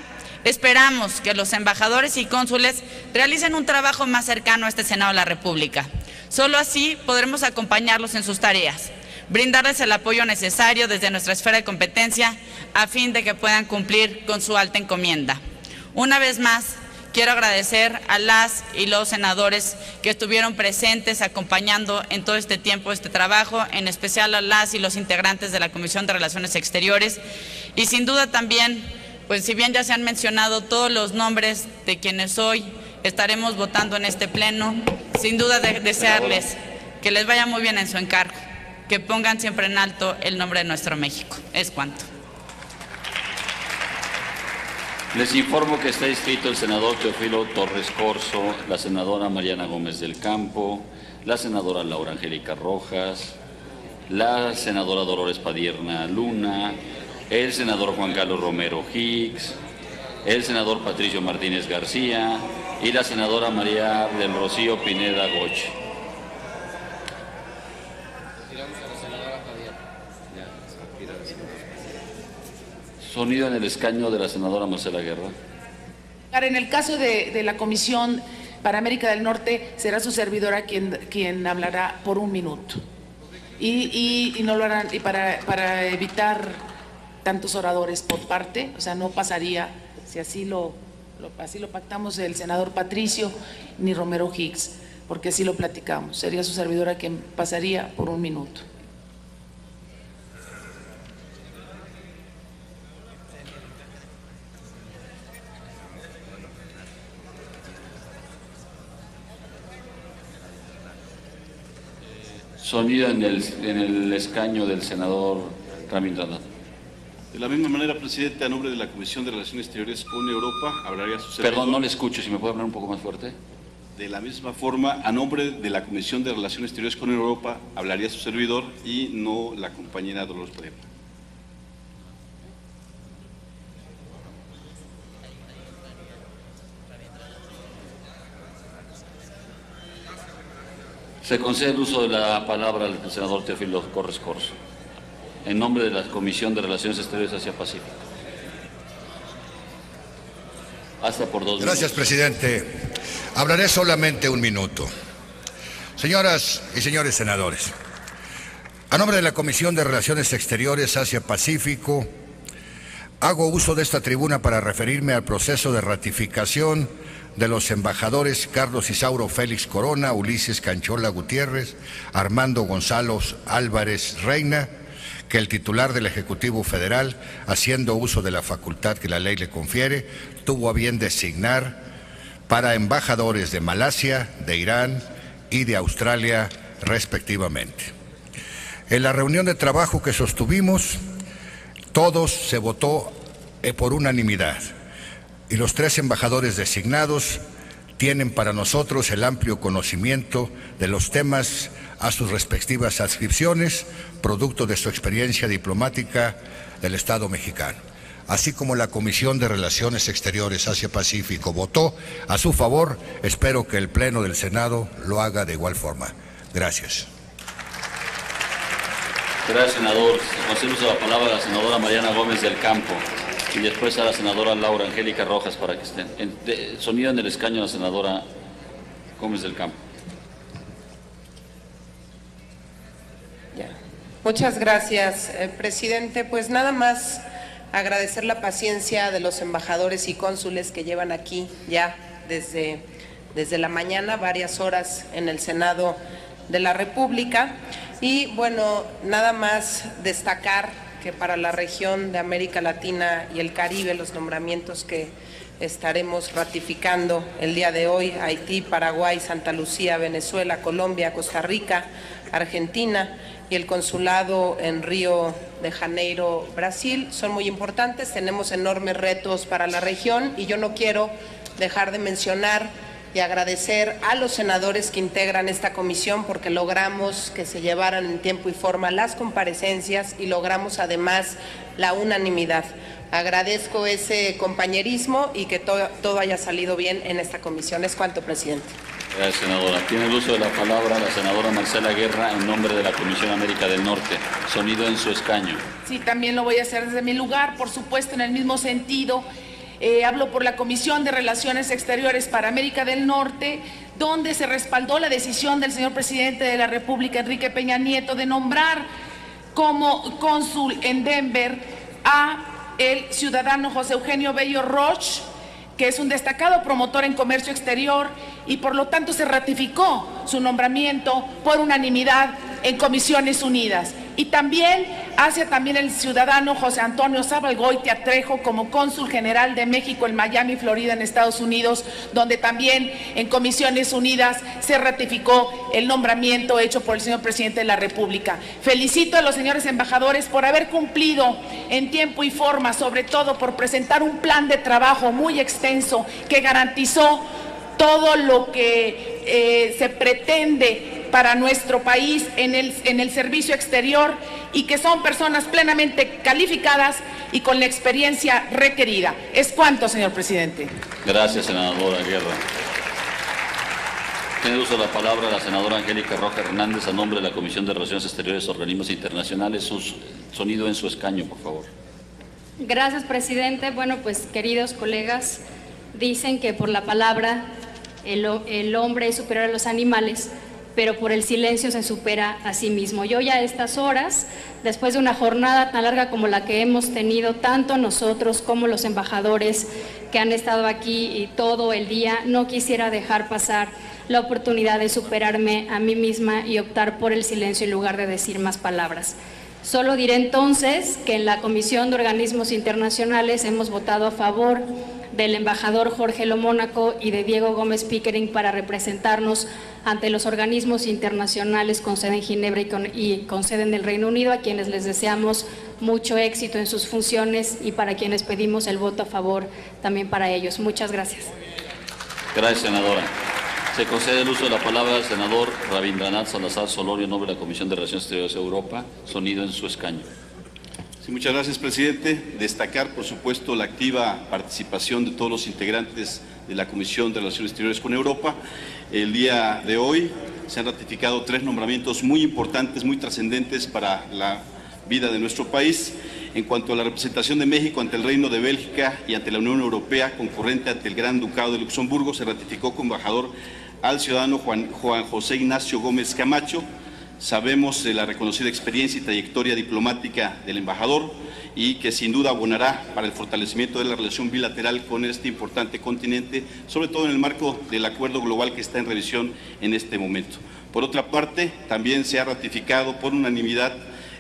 Speaker 14: esperamos que los embajadores y cónsules realicen un trabajo más cercano a este Senado de la República. Solo así podremos acompañarlos en sus tareas, brindarles el apoyo necesario desde nuestra esfera de competencia a fin de que puedan cumplir con su alta encomienda. Una vez más, quiero agradecer a las y los senadores que estuvieron presentes acompañando en todo este tiempo este trabajo, en especial a las y los integrantes de la Comisión de Relaciones Exteriores y sin duda también, pues si bien ya se han mencionado todos los nombres de quienes hoy estaremos votando en este pleno, sin duda desearles que les vaya muy bien en su encargo, que pongan siempre en alto el nombre de nuestro México. Es cuanto.
Speaker 6: Les informo que está inscrito el senador Teófilo Torres Corzo, la senadora Mariana Gómez del Campo, la senadora Laura Angélica Rojas, la senadora Dolores Padierna Luna, el senador Juan Carlos Romero Hicks, el senador Patricio Martínez García y la senadora María del Rocío Pineda Goch. Sonido en el escaño de la senadora Marcela Guerra.
Speaker 15: En el caso de la Comisión para América del Norte, será su servidora quien hablará por 1 minuto. Y no lo harán, y para evitar tantos oradores por parte, o sea, no pasaría, si así lo pactamos, el senador Patricio ni Romero Hicks, porque así lo platicamos. Sería su servidora quien pasaría por 1 minuto.
Speaker 6: Sonido en el escaño del senador Ramiro Andrade.
Speaker 16: De la misma manera, presidente, a nombre de la Comisión de Relaciones Exteriores con Europa, hablaría su servidor.
Speaker 6: Perdón, no le escucho, si me puede hablar un poco más fuerte.
Speaker 16: De la misma forma, a nombre de la Comisión de Relaciones Exteriores con Europa, hablaría su servidor y no la compañera Dolores Padierna.
Speaker 6: Se concede el uso de la palabra al senador Teófilo Torres Corzo, en nombre de la Comisión de Relaciones Exteriores Asia-Pacífico. Hasta por 2 minutos.
Speaker 17: Gracias, presidente. Hablaré solamente 1 minuto. Señoras y señores senadores, a nombre de la Comisión de Relaciones Exteriores Asia-Pacífico, hago uso de esta tribuna para referirme al proceso de ratificación de los embajadores Carlos Isauro Félix Corona, Ulises Canchola Gutiérrez, Armando Gonzalo Álvarez Reina, que el titular del Ejecutivo Federal, haciendo uso de la facultad que la ley le confiere, tuvo a bien designar para embajadores de Malasia, de Irán y de Australia, respectivamente. En la reunión de trabajo que sostuvimos, todos se votó por unanimidad. Y los 3 embajadores designados tienen para nosotros el amplio conocimiento de los temas a sus respectivas adscripciones, producto de su experiencia diplomática del Estado mexicano. Así como la Comisión de Relaciones Exteriores Asia-Pacífico votó a su favor, espero que el Pleno del Senado lo haga de igual forma. Gracias.
Speaker 6: Gracias, senador. Concedemos la palabra a la senadora Mariana Gómez del Campo y después a la senadora Laura Angélica Rojas para que estén. Sonido en el escaño a la senadora Gómez del Campo.
Speaker 18: Muchas gracias, presidente. Pues nada más agradecer la paciencia de los embajadores y cónsules que llevan aquí ya desde la mañana, varias horas en el Senado de la República. Y bueno, nada más destacar que para la región de América Latina y el Caribe, los nombramientos que estaremos ratificando el día de hoy: Haití, Paraguay, Santa Lucía, Venezuela, Colombia, Costa Rica, Argentina y el consulado en Río de Janeiro, Brasil, son muy importantes. Tenemos enormes retos para la región y yo no quiero dejar de mencionar y agradecer a los senadores que integran esta comisión, porque logramos que se llevaran en tiempo y forma las comparecencias y logramos además la unanimidad. Agradezco ese compañerismo y que todo haya salido bien en esta comisión. Es cuanto, presidente.
Speaker 6: Gracias, senadora. Tiene el uso de la palabra la senadora Marcela Guerra en nombre de la Comisión América del Norte. Sonido en su escaño.
Speaker 15: Sí, también lo voy a hacer desde mi lugar, por supuesto, en el mismo sentido. Hablo por la Comisión de Relaciones Exteriores para América del Norte, donde se respaldó la decisión del señor presidente de la República, Enrique Peña Nieto, de nombrar como cónsul en Denver a el ciudadano José Eugenio Bello Roch, que es un destacado promotor en comercio exterior, y por lo tanto se ratificó su nombramiento por unanimidad en Comisiones Unidas. Y también hacia el ciudadano José Antonio Zabalgoitia Trejo como cónsul general de México en Miami, Florida, en Estados Unidos, donde también en Comisiones Unidas se ratificó el nombramiento hecho por el señor presidente de la República. Felicito a los señores embajadores por haber cumplido en tiempo y forma, sobre todo por presentar un plan de trabajo muy extenso que garantizó todo lo que se pretende para nuestro país en el servicio exterior, y que son personas plenamente calificadas y con la experiencia requerida. Es cuanto, señor presidente. Gracias, senadora Guerra. Tiene uso de la palabra la senadora Angélica Roja Hernández a nombre de la Comisión de Relaciones Exteriores, Organismos Internacionales. Sonido en su escaño, por favor.
Speaker 19: Gracias, presidente. Bueno, pues, queridos colegas, dicen que por la palabra el hombre es superior a los animales, pero por el silencio se supera a sí mismo. Yo ya a estas horas, después de una jornada tan larga como la que hemos tenido, tanto nosotros como los embajadores que han estado aquí y todo el día, no quisiera dejar pasar la oportunidad de superarme a mí misma y optar por el silencio en lugar de decir más palabras. Solo diré entonces que en la Comisión de Organismos Internacionales hemos votado a favor del embajador Jorge Lomónaco y de Diego Gómez Pickering para representarnos ante los organismos internacionales con sede en Ginebra y con sede en el Reino Unido, a quienes les deseamos mucho éxito en sus funciones y para quienes pedimos el voto a favor también para ellos. Muchas gracias.
Speaker 6: Gracias, senadora. Se concede el uso de la palabra al senador Rabindranath Salazar Solorio en nombre de la Comisión de Relaciones Exteriores de Europa. Sonido en su escaño.
Speaker 16: Sí, muchas gracias, presidente. Destacar, por supuesto, la activa participación de todos los integrantes de la Comisión de Relaciones Exteriores con Europa. El día de hoy se han ratificado 3 nombramientos muy importantes, muy trascendentes para la vida de nuestro país. En cuanto a la representación de México ante el Reino de Bélgica y ante la Unión Europea, concurrente ante el Gran Ducado de Luxemburgo, se ratificó como embajador al ciudadano Juan José Ignacio Gómez Camacho. Sabemos de la reconocida experiencia y trayectoria diplomática del embajador y que sin duda abonará para el fortalecimiento de la relación bilateral con este importante continente, sobre todo en el marco del acuerdo global que está en revisión en este momento. Por otra parte, también se ha ratificado por unanimidad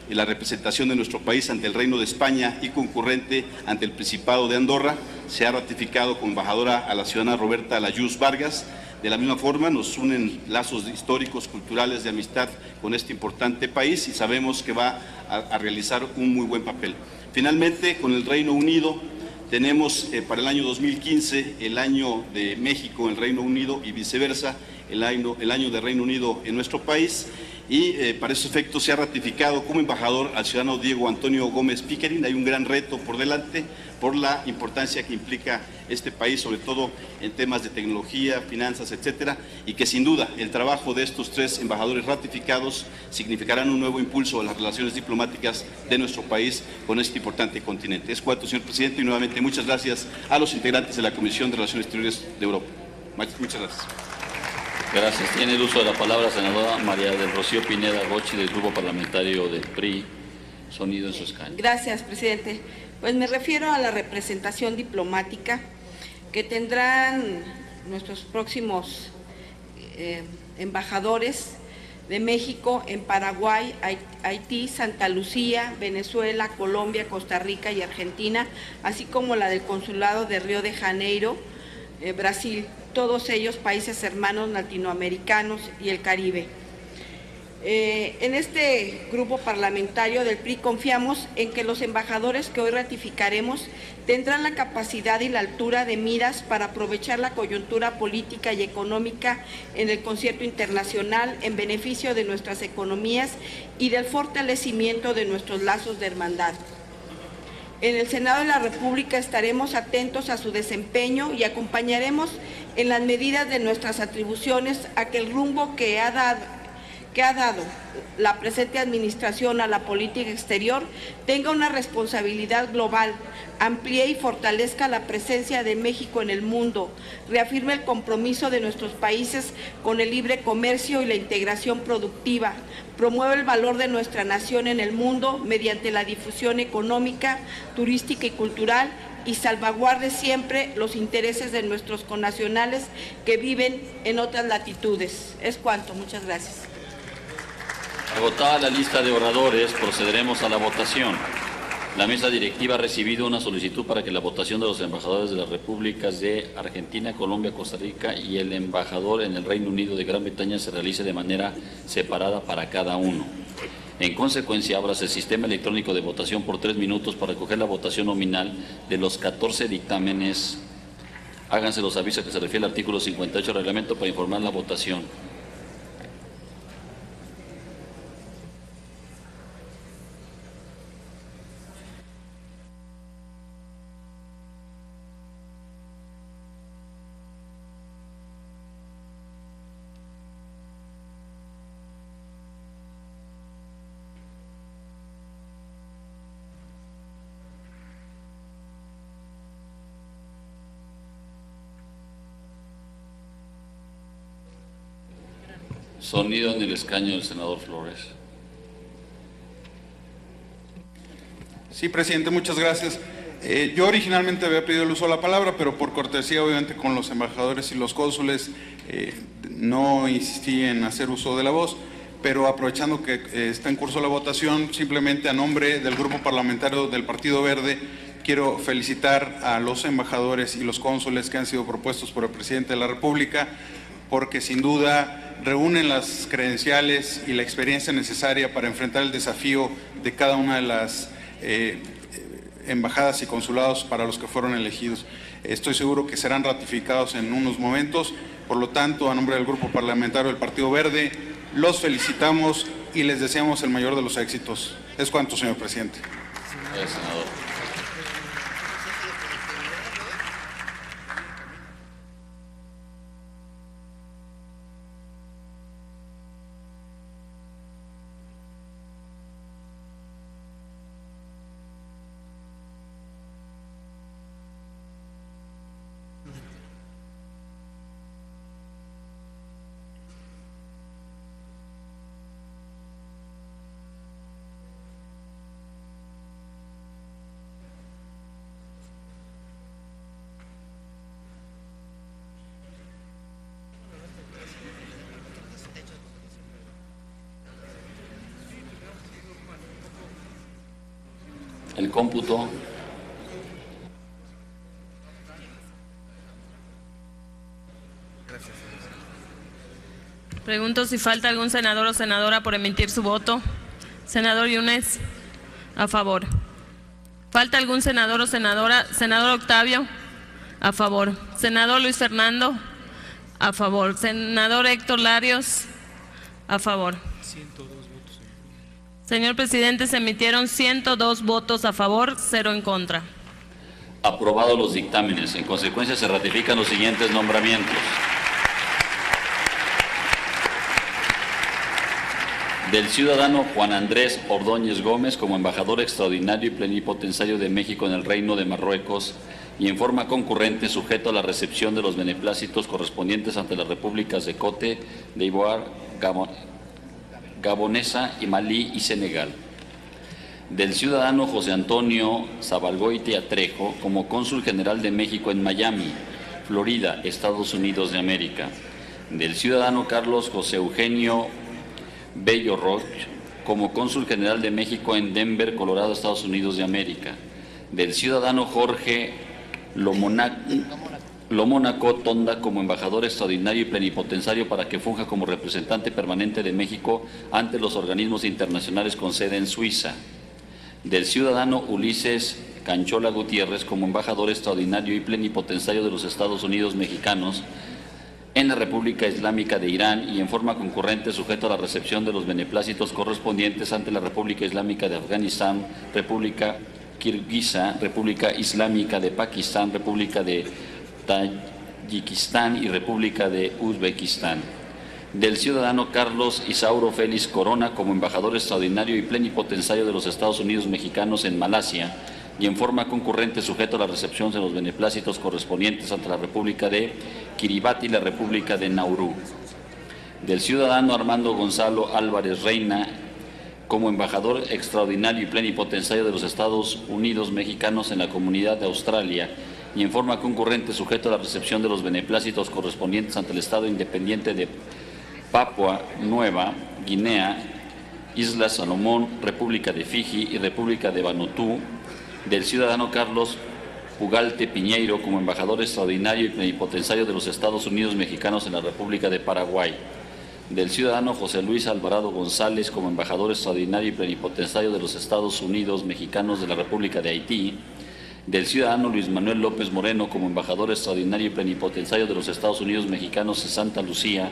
Speaker 16: la representación de nuestro país ante el Reino de España y concurrente ante el Principado de Andorra. Se ha ratificado como embajadora a la ciudadana Roberta Layuz Vargas. De la misma forma nos unen lazos históricos, culturales, de amistad con este importante país y sabemos que va a realizar un muy buen papel. Finalmente, con el Reino Unido tenemos para el año 2015 el año de México en el Reino Unido y viceversa, el año de Reino Unido en nuestro país. Y para esos efectos se ha ratificado como embajador al ciudadano Diego Antonio Gómez Pickering. Hay un gran reto por delante por la importancia que implica este país, sobre todo en temas de tecnología, finanzas, etcétera, y que sin duda el trabajo de estos 3 embajadores ratificados significarán un nuevo impulso a las relaciones diplomáticas de nuestro país con este importante continente. Es cuanto, señor presidente, y nuevamente muchas gracias a los integrantes de la Comisión de Relaciones Exteriores de Europa. Muchas gracias.
Speaker 6: Gracias. Tiene el uso de la palabra senadora María del Rocío Pineda Gochi del Grupo Parlamentario del PRI. Sonido en su escaño.
Speaker 20: Gracias, presidente. Pues me refiero a la representación diplomática que tendrán nuestros próximos embajadores de México en Paraguay, Haití, Santa Lucía, Venezuela, Colombia, Costa Rica y Argentina, así como la del Consulado de Río de Janeiro, Brasil, todos ellos países hermanos latinoamericanos y el Caribe. En este grupo parlamentario del PRI confiamos en que los embajadores que hoy ratificaremos tendrán la capacidad y la altura de miras para aprovechar la coyuntura política y económica en el concierto internacional en beneficio de nuestras economías y del fortalecimiento de nuestros lazos de hermandad. En el Senado de la República estaremos atentos a su desempeño y acompañaremos en las medidas de nuestras atribuciones a que el rumbo que ha dado la presente administración a la política exterior tenga una responsabilidad global, amplíe y fortalezca la presencia de México en el mundo, reafirme el compromiso de nuestros países con el libre comercio y la integración productiva, promueve el valor de nuestra nación en el mundo mediante la difusión económica, turística y cultural, y salvaguarde siempre los intereses de nuestros connacionales que viven en otras latitudes. Es cuanto. Muchas gracias.
Speaker 6: Agotada la lista de oradores, procederemos a la votación. La mesa directiva ha recibido una solicitud para que la votación de los embajadores de las repúblicas de Argentina, Colombia, Costa Rica y el embajador en el Reino Unido de Gran Bretaña se realice de manera separada para cada uno. En consecuencia, ábrase el sistema electrónico de votación por 3 minutos para recoger la votación nominal de los 14 dictámenes. Háganse los avisos que se refiere al artículo 58 del reglamento para informar la votación. Sonido en el escaño del senador Flores.
Speaker 21: Sí, presidente, muchas gracias. Yo originalmente había pedido el uso de la palabra, pero por cortesía, obviamente, con los embajadores y los cónsules, no insistí en hacer uso de la voz, pero aprovechando que está en curso la votación, simplemente a nombre del Grupo Parlamentario del Partido Verde, quiero felicitar a los embajadores y los cónsules que han sido propuestos por el presidente de la República, porque sin duda reúnen las credenciales y la experiencia necesaria para enfrentar el desafío de cada una de las embajadas y consulados para los que fueron elegidos. Estoy seguro que serán ratificados en unos momentos. Por lo tanto, a nombre del Grupo Parlamentario del Partido Verde, los felicitamos y les deseamos el mayor de los éxitos. Es cuanto, señor presidente.
Speaker 6: Gracias, senador. El cómputo.
Speaker 1: Pregunto si falta algún senador o senadora por emitir su voto. Senador Yunes, a favor. ¿Falta algún senador o senadora? Senador Octavio, a favor. Senador Luis Fernando, a favor. Senador Héctor Larios, a favor.
Speaker 10: 102 votos.
Speaker 1: Señor presidente, se emitieron 102 votos a favor, 0 en contra.
Speaker 6: Aprobados los dictámenes. En consecuencia, se ratifican los siguientes nombramientos. Del ciudadano Juan Andrés Ordóñez Gómez como embajador extraordinario y plenipotenciario de México en el Reino de Marruecos y en forma concurrente sujeto a la recepción de los beneplácitos correspondientes ante las repúblicas de Cote d'Ivoire, Gabonesa y Malí y Senegal. Del ciudadano José Antonio Zabalgoitia Trejo como cónsul general de México en Miami, Florida, Estados Unidos de América. Del ciudadano Carlos José Eugenio Bello Roche como cónsul general de México en Denver, Colorado, Estados Unidos de América. Del ciudadano Jorge Lomónaco Tonda como embajador extraordinario y plenipotenciario para que funja como representante permanente de México ante los organismos internacionales con sede en Suiza. Del ciudadano Ulises Canchola Gutiérrez como embajador extraordinario y plenipotenciario de los Estados Unidos mexicanos en la República Islámica de Irán y en forma concurrente sujeto a la recepción de los beneplácitos correspondientes ante la República Islámica de Afganistán, República Kirguisa, República Islámica de Pakistán, República de Tayikistán y República de Uzbekistán. Del ciudadano Carlos Isauro Félix Corona como embajador extraordinario y plenipotenciario de los Estados Unidos mexicanos en Malasia y en forma concurrente sujeto a la recepción de los beneplácitos correspondientes ante la República de Kiribati y la República de Nauru. Del ciudadano Armando Gonzalo Álvarez Reina como embajador extraordinario y plenipotenciario de los Estados Unidos mexicanos en la Comunidad de Australia y en forma concurrente sujeto a la recepción de los beneplácitos correspondientes ante el Estado Independiente de Papua Nueva Guinea, Islas Salomón, República de Fiji y República de Vanuatu. Del ciudadano Carlos Pugalte Piñeiro como embajador extraordinario y plenipotenciario de los Estados Unidos mexicanos en la República de Paraguay. Del ciudadano José Luis Alvarado González como embajador extraordinario y plenipotenciario de los Estados Unidos mexicanos de la República de Haití. Del ciudadano Luis Manuel López Moreno como embajador extraordinario y plenipotenciario de los Estados Unidos mexicanos en Santa Lucía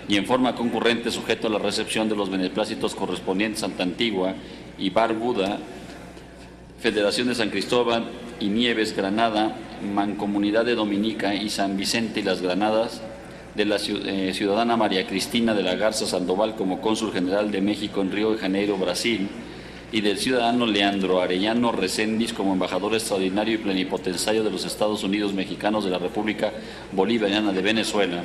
Speaker 6: y en forma concurrente sujeto a la recepción de los beneplácitos correspondientes a Santa Antigua y Barbuda, Federación de San Cristóbal y Nieves, Granada, Mancomunidad de Dominica y San Vicente y las Granadas. De la ciudadana María Cristina de la Garza Sandoval como cónsul general de México en Río de Janeiro, Brasil, y del ciudadano Leandro Arellano Recendis como embajador extraordinario y plenipotenciario de los Estados Unidos mexicanos de la República Bolivariana de Venezuela.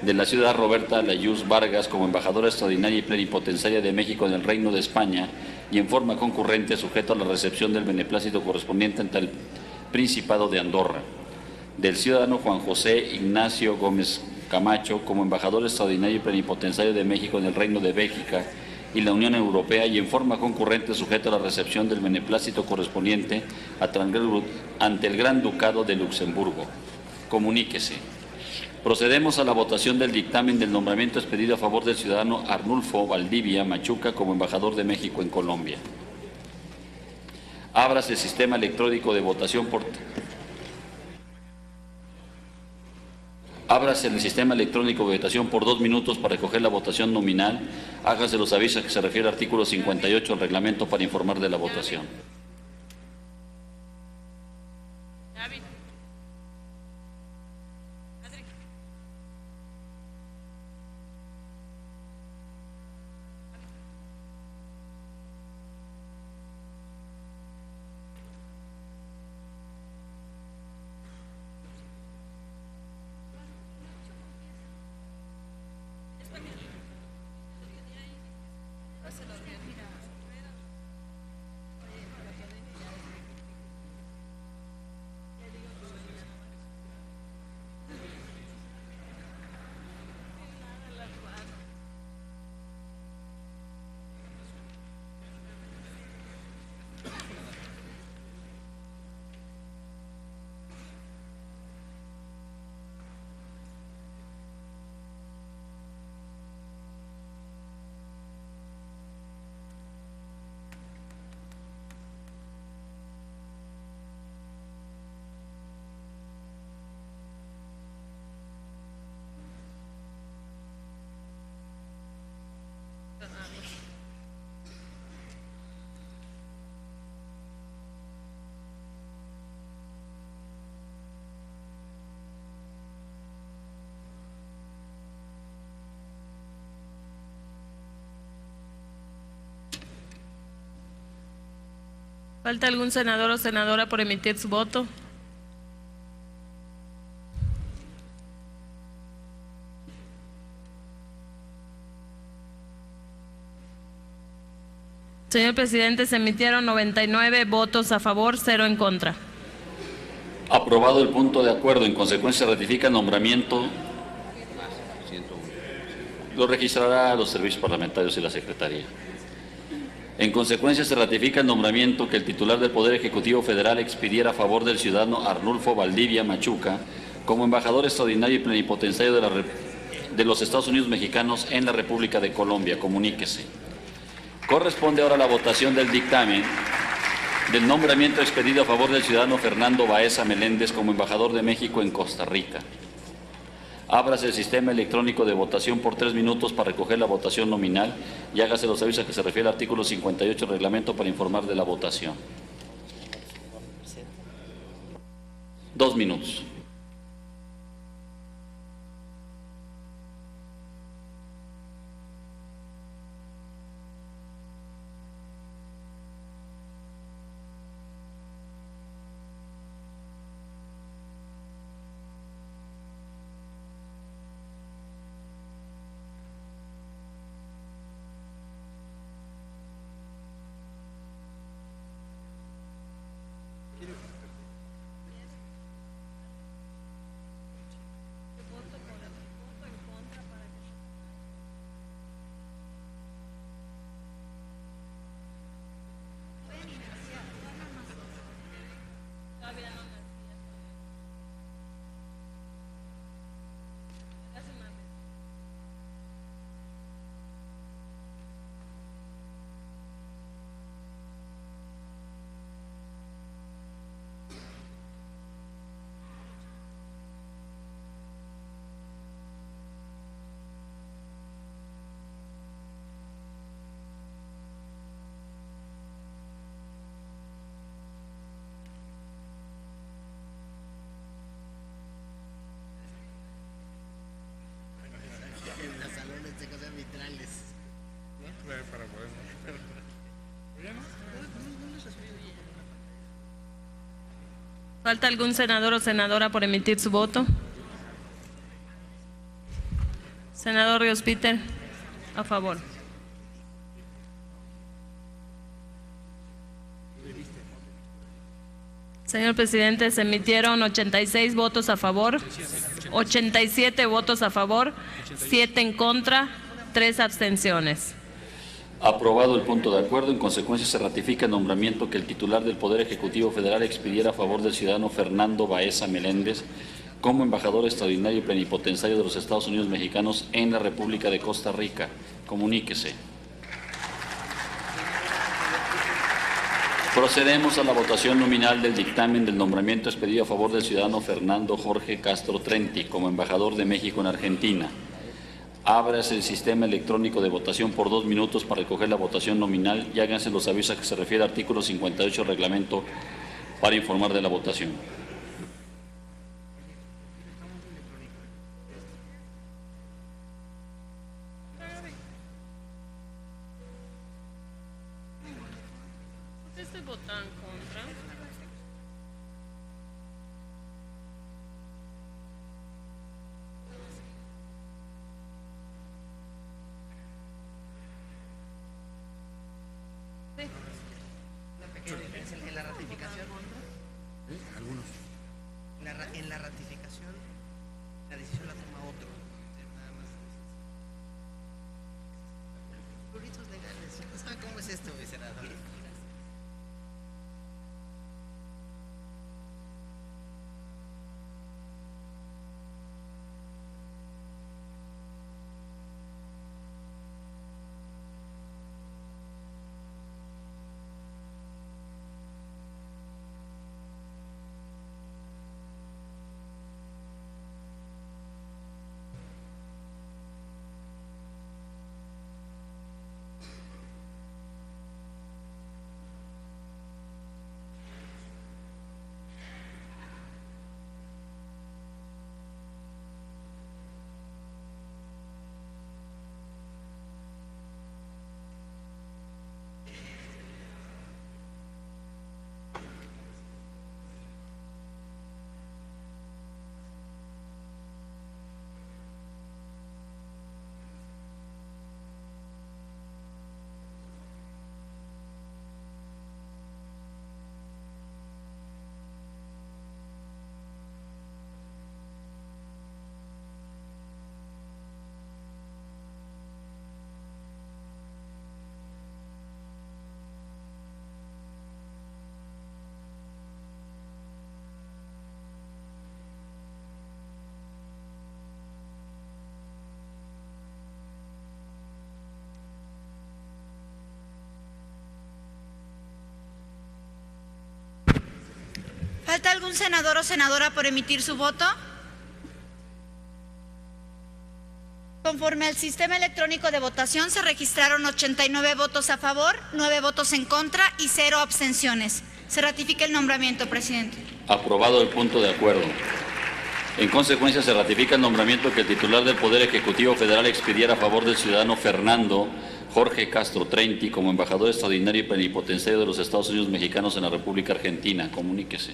Speaker 6: De la ciudad Roberta Layuz Vargas como embajadora extraordinaria y plenipotenciaria de México en el Reino de España y en forma concurrente sujeto a la recepción del beneplácito correspondiente ante el Principado de Andorra. Del ciudadano Juan José Ignacio Gómez Camacho como embajador extraordinario y plenipotenciario de México en el Reino de Bélgica y la Unión Europea y en forma concurrente sujeto a la recepción del beneplácito correspondiente ante el Gran Ducado de Luxemburgo. Comuníquese. Procedemos a la votación del dictamen del nombramiento expedido a favor del ciudadano Arnulfo Valdivia Machuca como embajador de México en Colombia. Ábrase el sistema electrónico de votación por... Ábrase el sistema electrónico de votación por 2 minutos para recoger la votación nominal. Hágase los avisos que se refiere al artículo 58 del reglamento para informar de la votación.
Speaker 1: ¿Falta algún senador o senadora por emitir su voto? Señor presidente, se emitieron 99 votos a favor, 0 en contra.
Speaker 6: Aprobado el punto de acuerdo. En consecuencia, ratifica el nombramiento. Lo registrará los servicios parlamentarios y la Secretaría. En consecuencia, se ratifica el nombramiento que el titular del Poder Ejecutivo Federal expidiera a favor del ciudadano Arnulfo Valdivia Machuca como embajador extraordinario y plenipotenciario de los Estados Unidos mexicanos en la República de Colombia. Comuníquese. Corresponde ahora la votación del dictamen del nombramiento expedido a favor del ciudadano Fernando Baeza Meléndez como embajador de México en Costa Rica. Ábrase el sistema electrónico de votación por 3 minutos para recoger la votación nominal y hágase los avisos a que se refiere al artículo 58 del reglamento para informar de la votación. 2 minutos.
Speaker 1: ¿Falta algún senador o senadora por emitir su voto? Senador Ríos Peter, a favor. Señor presidente, se emitieron 86 votos a favor, 87 votos a favor, 7 en contra, 3 abstenciones.
Speaker 6: Aprobado el punto de acuerdo. En consecuencia, se ratifica el nombramiento que el titular del Poder Ejecutivo Federal expidiera a favor del ciudadano Fernando Baeza Meléndez como embajador extraordinario y plenipotenciario de los Estados Unidos mexicanos en la República de Costa Rica. Comuníquese. Procedemos a la votación nominal del dictamen del nombramiento expedido a favor del ciudadano Fernando Jorge Castro Trenti como embajador de México en Argentina. Ábrase el sistema electrónico de votación por 2 minutos para recoger la votación nominal y háganse los avisos a que se refiere al artículo 58 del reglamento para informar de la votación.
Speaker 1: ¿Usted votó en contra?
Speaker 2: En la ratificación,
Speaker 10: algunos.
Speaker 2: en la ratificación, la decisión la toma otro. Nada más. Puritos legales. ¿Sabe cómo es esto, mi senador?
Speaker 5: ¿Falta algún senador o senadora por emitir su voto? Conforme al sistema electrónico de votación, se registraron 89 votos a favor, 9 votos en contra y 0 abstenciones. Se ratifica el nombramiento, presidente.
Speaker 6: Aprobado el punto de acuerdo. En consecuencia, se ratifica el nombramiento que el titular del Poder Ejecutivo Federal expidiera a favor del ciudadano Fernando Jorge Castro Trenti como embajador extraordinario y plenipotenciario de los Estados Unidos mexicanos en la República Argentina. Comuníquese.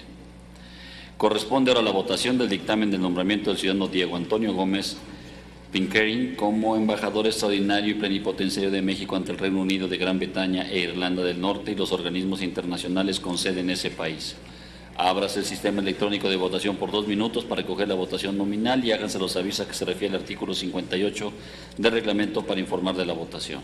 Speaker 6: Corresponde ahora la votación del dictamen del nombramiento del ciudadano Diego Antonio Gómez Pickering como embajador extraordinario y plenipotenciario de México ante el Reino Unido de Gran Bretaña e Irlanda del Norte y los organismos internacionales con sede en ese país. Ábrase el sistema electrónico de votación por 2 minutos para recoger la votación nominal y háganse los avisos a que se refiere al artículo 58 del reglamento para informar de la votación.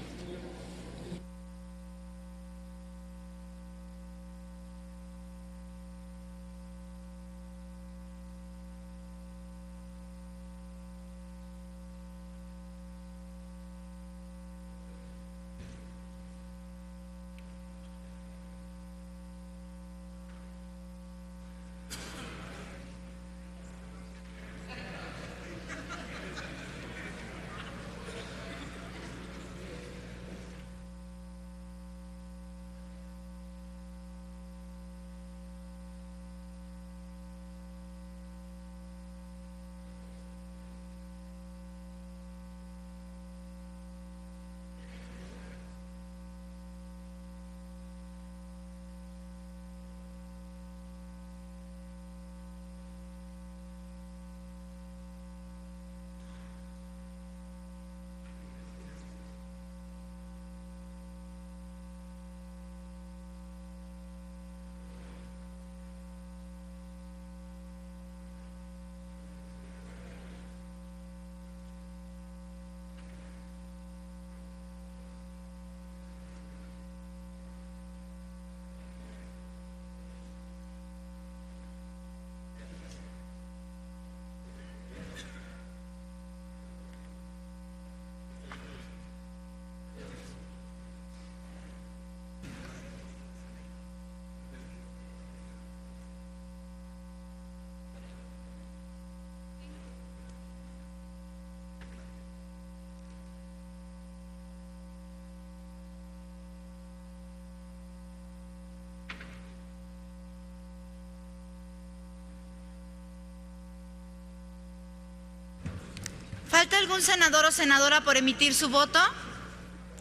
Speaker 5: ¿Falta algún senador o senadora por emitir su voto?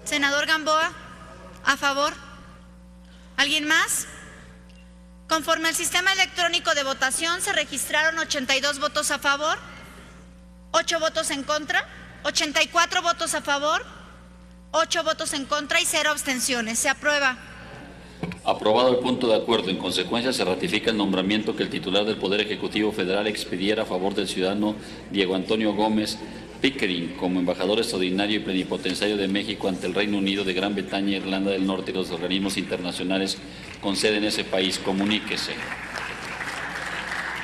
Speaker 5: Senador Gamboa, ¿a favor? ¿Alguien más? Conforme al sistema electrónico de votación, se registraron 82 votos a favor, 8 votos en contra, 84 votos a favor, 8 votos en contra y 0 abstenciones. Se aprueba.
Speaker 6: Aprobado el punto de acuerdo. En consecuencia, se ratifica el nombramiento que el titular del Poder Ejecutivo Federal expidiera a favor del ciudadano Diego Antonio Gómez Pickering como embajador extraordinario y plenipotenciario de México ante el Reino Unido de Gran Bretaña, Irlanda del Norte y los organismos internacionales con sede en ese país. Comuníquese.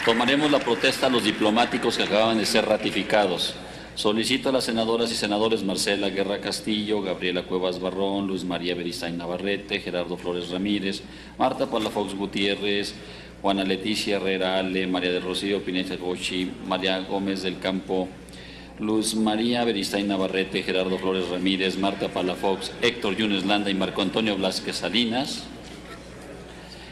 Speaker 6: Tomaremos la protesta a los diplomáticos que acaban de ser ratificados. Solicito a las senadoras y senadores Marcela Guerra Castillo, Gabriela Cuevas Barrón, Luz María Beristain Navarrete, Gerardo Flores Ramírez, Marta Palafox Gutiérrez, Juana Leticia Herrera Ale, María del Rocío Pineda Gochi, María Gómez del Campo, Luz María Beristain Navarrete, Gerardo Flores Ramírez, Marta Palafox, Héctor Yunes Landa y Marco Antonio Blasquez Salinas.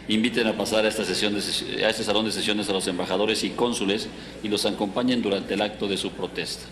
Speaker 6: Inviten a pasar a esta sesión a este salón de sesiones a los embajadores y cónsules y los acompañen durante el acto de su protesta.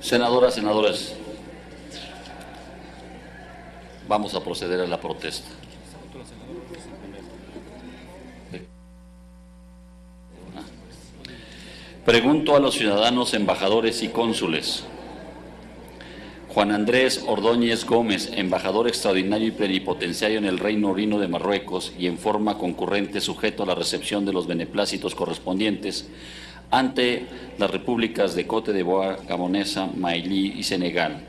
Speaker 6: Senadoras, senadores, vamos a proceder a la protesta. Pregunto a los ciudadanos, embajadores y cónsules. Juan Andrés Ordóñez Gómez, embajador extraordinario y plenipotenciario en el Reino Unido de Marruecos y en forma concurrente sujeto a la recepción de los beneplácitos correspondientes ante las repúblicas de Côte d'Ivoire, Gabonesa, Malí y Senegal.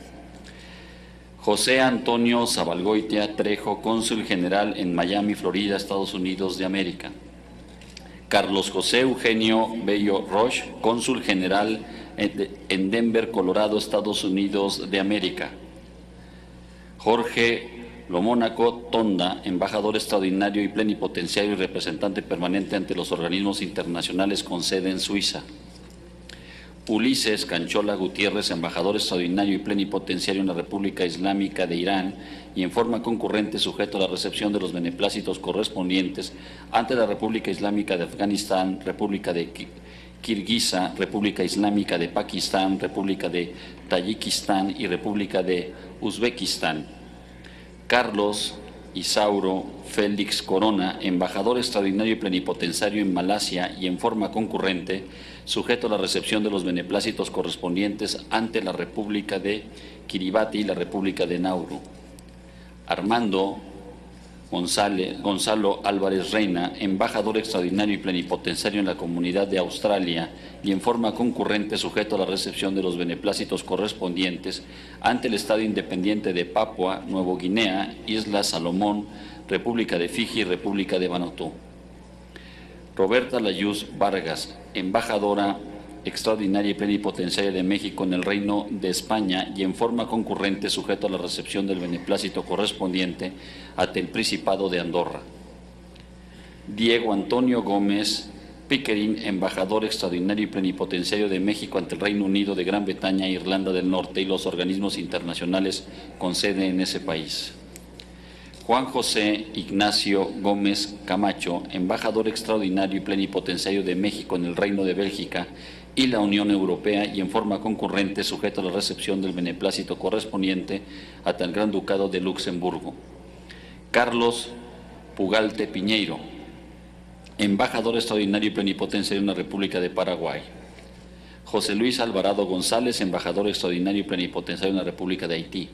Speaker 6: José Antonio Zabalgoitia Trejo, cónsul general en Miami, Florida, Estados Unidos de América. Carlos José Eugenio Bello Roche, cónsul general en Denver, Colorado, Estados Unidos de América. Jorge Lomónaco Tonda, embajador extraordinario y plenipotenciario y representante permanente ante los organismos internacionales con sede en Suiza. Ulises Canchola Gutiérrez, embajador extraordinario y plenipotenciario en la República Islámica de Irán y en forma concurrente sujeto a la recepción de los beneplácitos correspondientes ante la República Islámica de Afganistán, República de Kirguisa, República Islámica de Pakistán, República de Tayikistán y República de Uzbekistán. Carlos Isauro Félix Corona, embajador extraordinario y plenipotenciario en Malasia y en forma concurrente, sujeto a la recepción de los beneplácitos correspondientes ante la República de Kiribati y la República de Nauru. Armando Gonzalo Álvarez Reina, embajador extraordinario y plenipotenciario en la Comunidad de Australia y en forma concurrente sujeto a la recepción de los beneplácitos correspondientes ante el Estado Independiente de Papua Nueva Guinea, Islas Salomón, República de Fiji y República de Vanuatu. Roberta Layuz Vargas, embajadora extraordinaria y plenipotenciaria de México en el Reino de España y en forma concurrente sujeto a la recepción del beneplácito correspondiente ante el Principado de Andorra. Diego Antonio Gómez Pickering, embajador extraordinario y plenipotenciario de México ante el Reino Unido de Gran Bretaña, Irlanda del Norte y los organismos internacionales con sede en ese país. Juan José Ignacio Gómez Camacho, embajador extraordinario y plenipotenciario de México en el Reino de Bélgica y la Unión Europea y en forma concurrente sujeto a la recepción del beneplácito correspondiente ante el Gran Ducado de Luxemburgo. Carlos Pugalte Piñeiro, embajador extraordinario y plenipotenciario en la República de Paraguay. José Luis Alvarado González, embajador extraordinario y plenipotenciario en la República de Haití.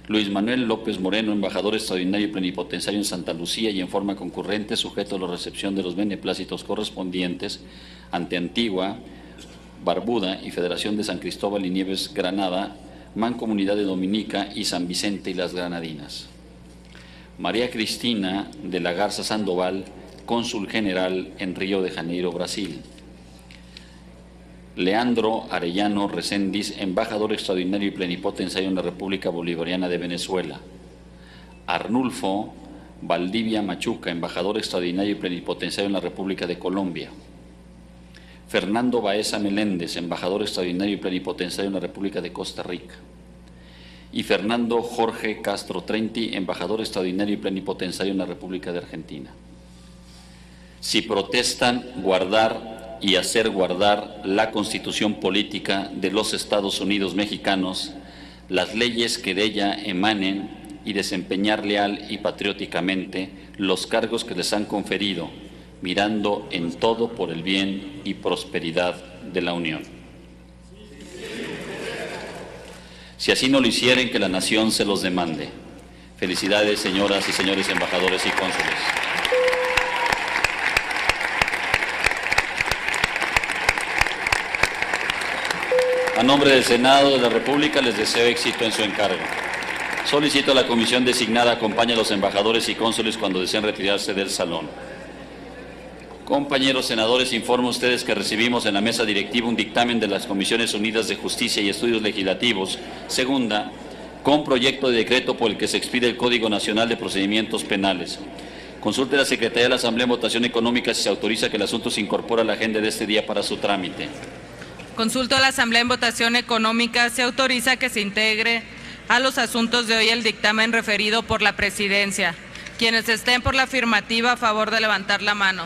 Speaker 6: Luis Manuel López Moreno, embajador extraordinario y plenipotenciario en Santa Lucía y en forma concurrente sujeto a la recepción de los beneplácitos correspondientes ante Antigua, Barbuda y Federación de San Cristóbal y Nieves, Granada, Mancomunidad de Dominica y San Vicente y las Granadinas. María Cristina de la Garza Sandoval, cónsul general en Río de Janeiro, Brasil. Leandro Arellano Reséndiz, embajador extraordinario y plenipotenciario en la República Bolivariana de Venezuela. Arnulfo Valdivia Machuca, embajador extraordinario y plenipotenciario en la República de Colombia. Fernando Baeza Meléndez, embajador extraordinario y plenipotenciario en la República de Costa Rica. Y Fernando Jorge Castro Trenti, embajador extraordinario y plenipotenciario en la República de Argentina. Si protestan, guardar y hacer guardar la Constitución política de los Estados Unidos mexicanos, las leyes que de ella emanen y desempeñar leal y patrióticamente los cargos que les han conferido, mirando en todo por el bien y prosperidad de la Unión. Si así no lo hicieren, que la nación se los demande. Felicidades, señoras y señores embajadores y cónsules. A nombre del Senado de la República les deseo éxito en su encargo. Solicito a la comisión designada acompañe a los embajadores y cónsules cuando deseen retirarse del salón. Compañeros senadores, informo a ustedes que recibimos en la mesa directiva un dictamen de las Comisiones Unidas de Justicia y Estudios Legislativos, segunda, con proyecto de decreto por el que se expide el Código Nacional de Procedimientos Penales. Consulte la Secretaría de la Asamblea en votación económica si se autoriza que el asunto se incorpore a la agenda de este día para su trámite.
Speaker 13: Consulto a la Asamblea en votación económica se autoriza que se integre a los asuntos de hoy el dictamen referido por la Presidencia. Quienes estén por la afirmativa, a favor de levantar la mano.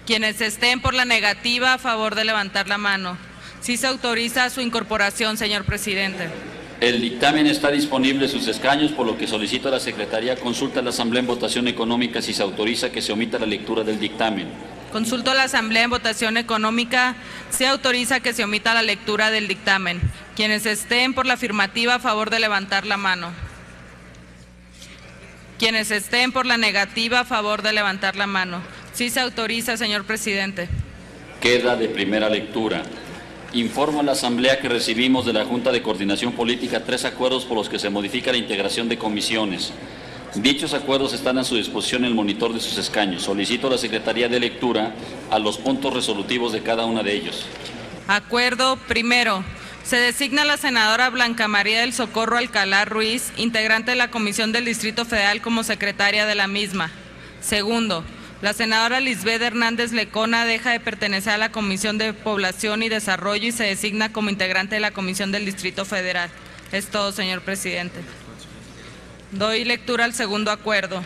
Speaker 13: Quienes estén por la negativa, a favor de levantar la mano. Sí se autoriza su incorporación, señor presidente.
Speaker 6: El dictamen está disponible en sus escaños, por lo que solicito a la Secretaría consulta a la Asamblea en votación económica si se autoriza que se omita la lectura del dictamen.
Speaker 13: Consulto a la Asamblea en votación económica. Se autoriza que se omita la lectura del dictamen. Quienes estén por la afirmativa, a favor de levantar la mano. Quienes estén por la negativa, a favor de levantar la mano. Sí se autoriza, señor presidente.
Speaker 6: Queda de primera lectura. Informo a la Asamblea que recibimos de la Junta de Coordinación Política 3 acuerdos por los que se modifica la integración de comisiones. Dichos acuerdos están a su disposición en el monitor de sus escaños. Solicito a la Secretaría de lectura a los puntos resolutivos de cada uno de ellos.
Speaker 13: Acuerdo primero. Se designa a la senadora Blanca María del Socorro Alcalá Ruiz, integrante de la Comisión del Distrito Federal, como secretaria de la misma. Segundo, la senadora Lisbeth Hernández Lecona deja de pertenecer a la Comisión de Población y Desarrollo y se designa como integrante de la Comisión del Distrito Federal. Es todo, señor presidente. Doy lectura al segundo acuerdo.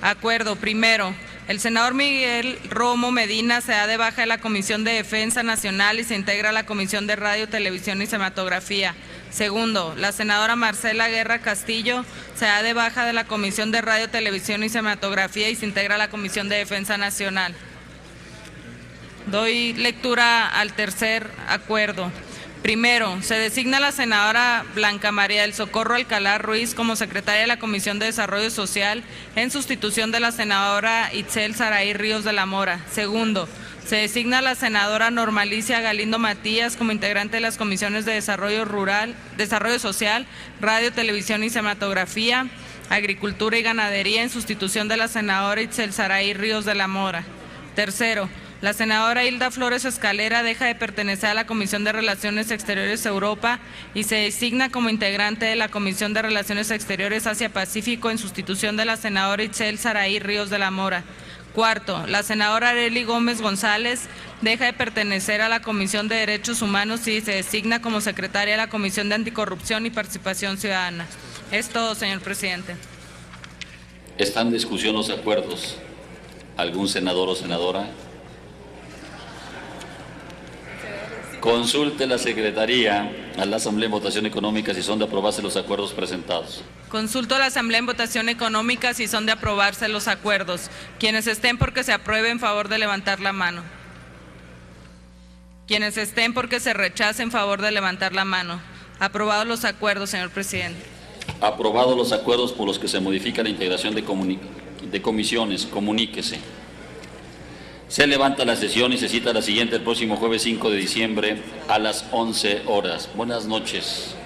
Speaker 13: Acuerdo primero. El senador Miguel Romo Medina se da de baja de la Comisión de Defensa Nacional y se integra a la Comisión de Radio, Televisión y Cinematografía. Segundo, la senadora Marcela Guerra Castillo se da de baja de la Comisión de Radio, Televisión y Cinematografía y se integra a la Comisión de Defensa Nacional. Doy lectura al tercer acuerdo. Primero, se designa a la senadora Blanca María del Socorro Alcalá Ruiz como secretaria de la Comisión de Desarrollo Social en sustitución de la senadora Itzel Saraí Ríos de la Mora. Segundo, se designa a la senadora Normalicia Galindo Matías como integrante de las comisiones de Desarrollo Rural, Desarrollo Social, Radio, Televisión y Cinematografía, Agricultura y Ganadería en sustitución de la senadora Itzel Saraí Ríos de la Mora. Tercero, la senadora Hilda Flores Escalera deja de pertenecer a la Comisión de Relaciones Exteriores Europa y se designa como integrante de la Comisión de Relaciones Exteriores Asia-Pacífico en sustitución de la senadora Itzel Saraí Ríos de la Mora. Cuarto, la senadora Arely Gómez González deja de pertenecer a la Comisión de Derechos Humanos y se designa como secretaria de la Comisión de Anticorrupción y Participación Ciudadana. Es todo, señor presidente.
Speaker 6: Están en discusión los acuerdos. ¿Algún senador o senadora? Consulte la Secretaría a la Asamblea en votación económica si son de aprobarse los acuerdos presentados.
Speaker 13: Consulto a la Asamblea en votación económica si son de aprobarse los acuerdos. Quienes estén porque se apruebe, en favor de levantar la mano. Quienes estén porque se rechace, en favor de levantar la mano. Aprobados los acuerdos, señor presidente.
Speaker 6: Aprobados los acuerdos por los que se modifica la integración de comisiones, comuníquese. Se levanta la sesión y se cita la siguiente el próximo jueves 5 de diciembre a las 11 horas. Buenas noches.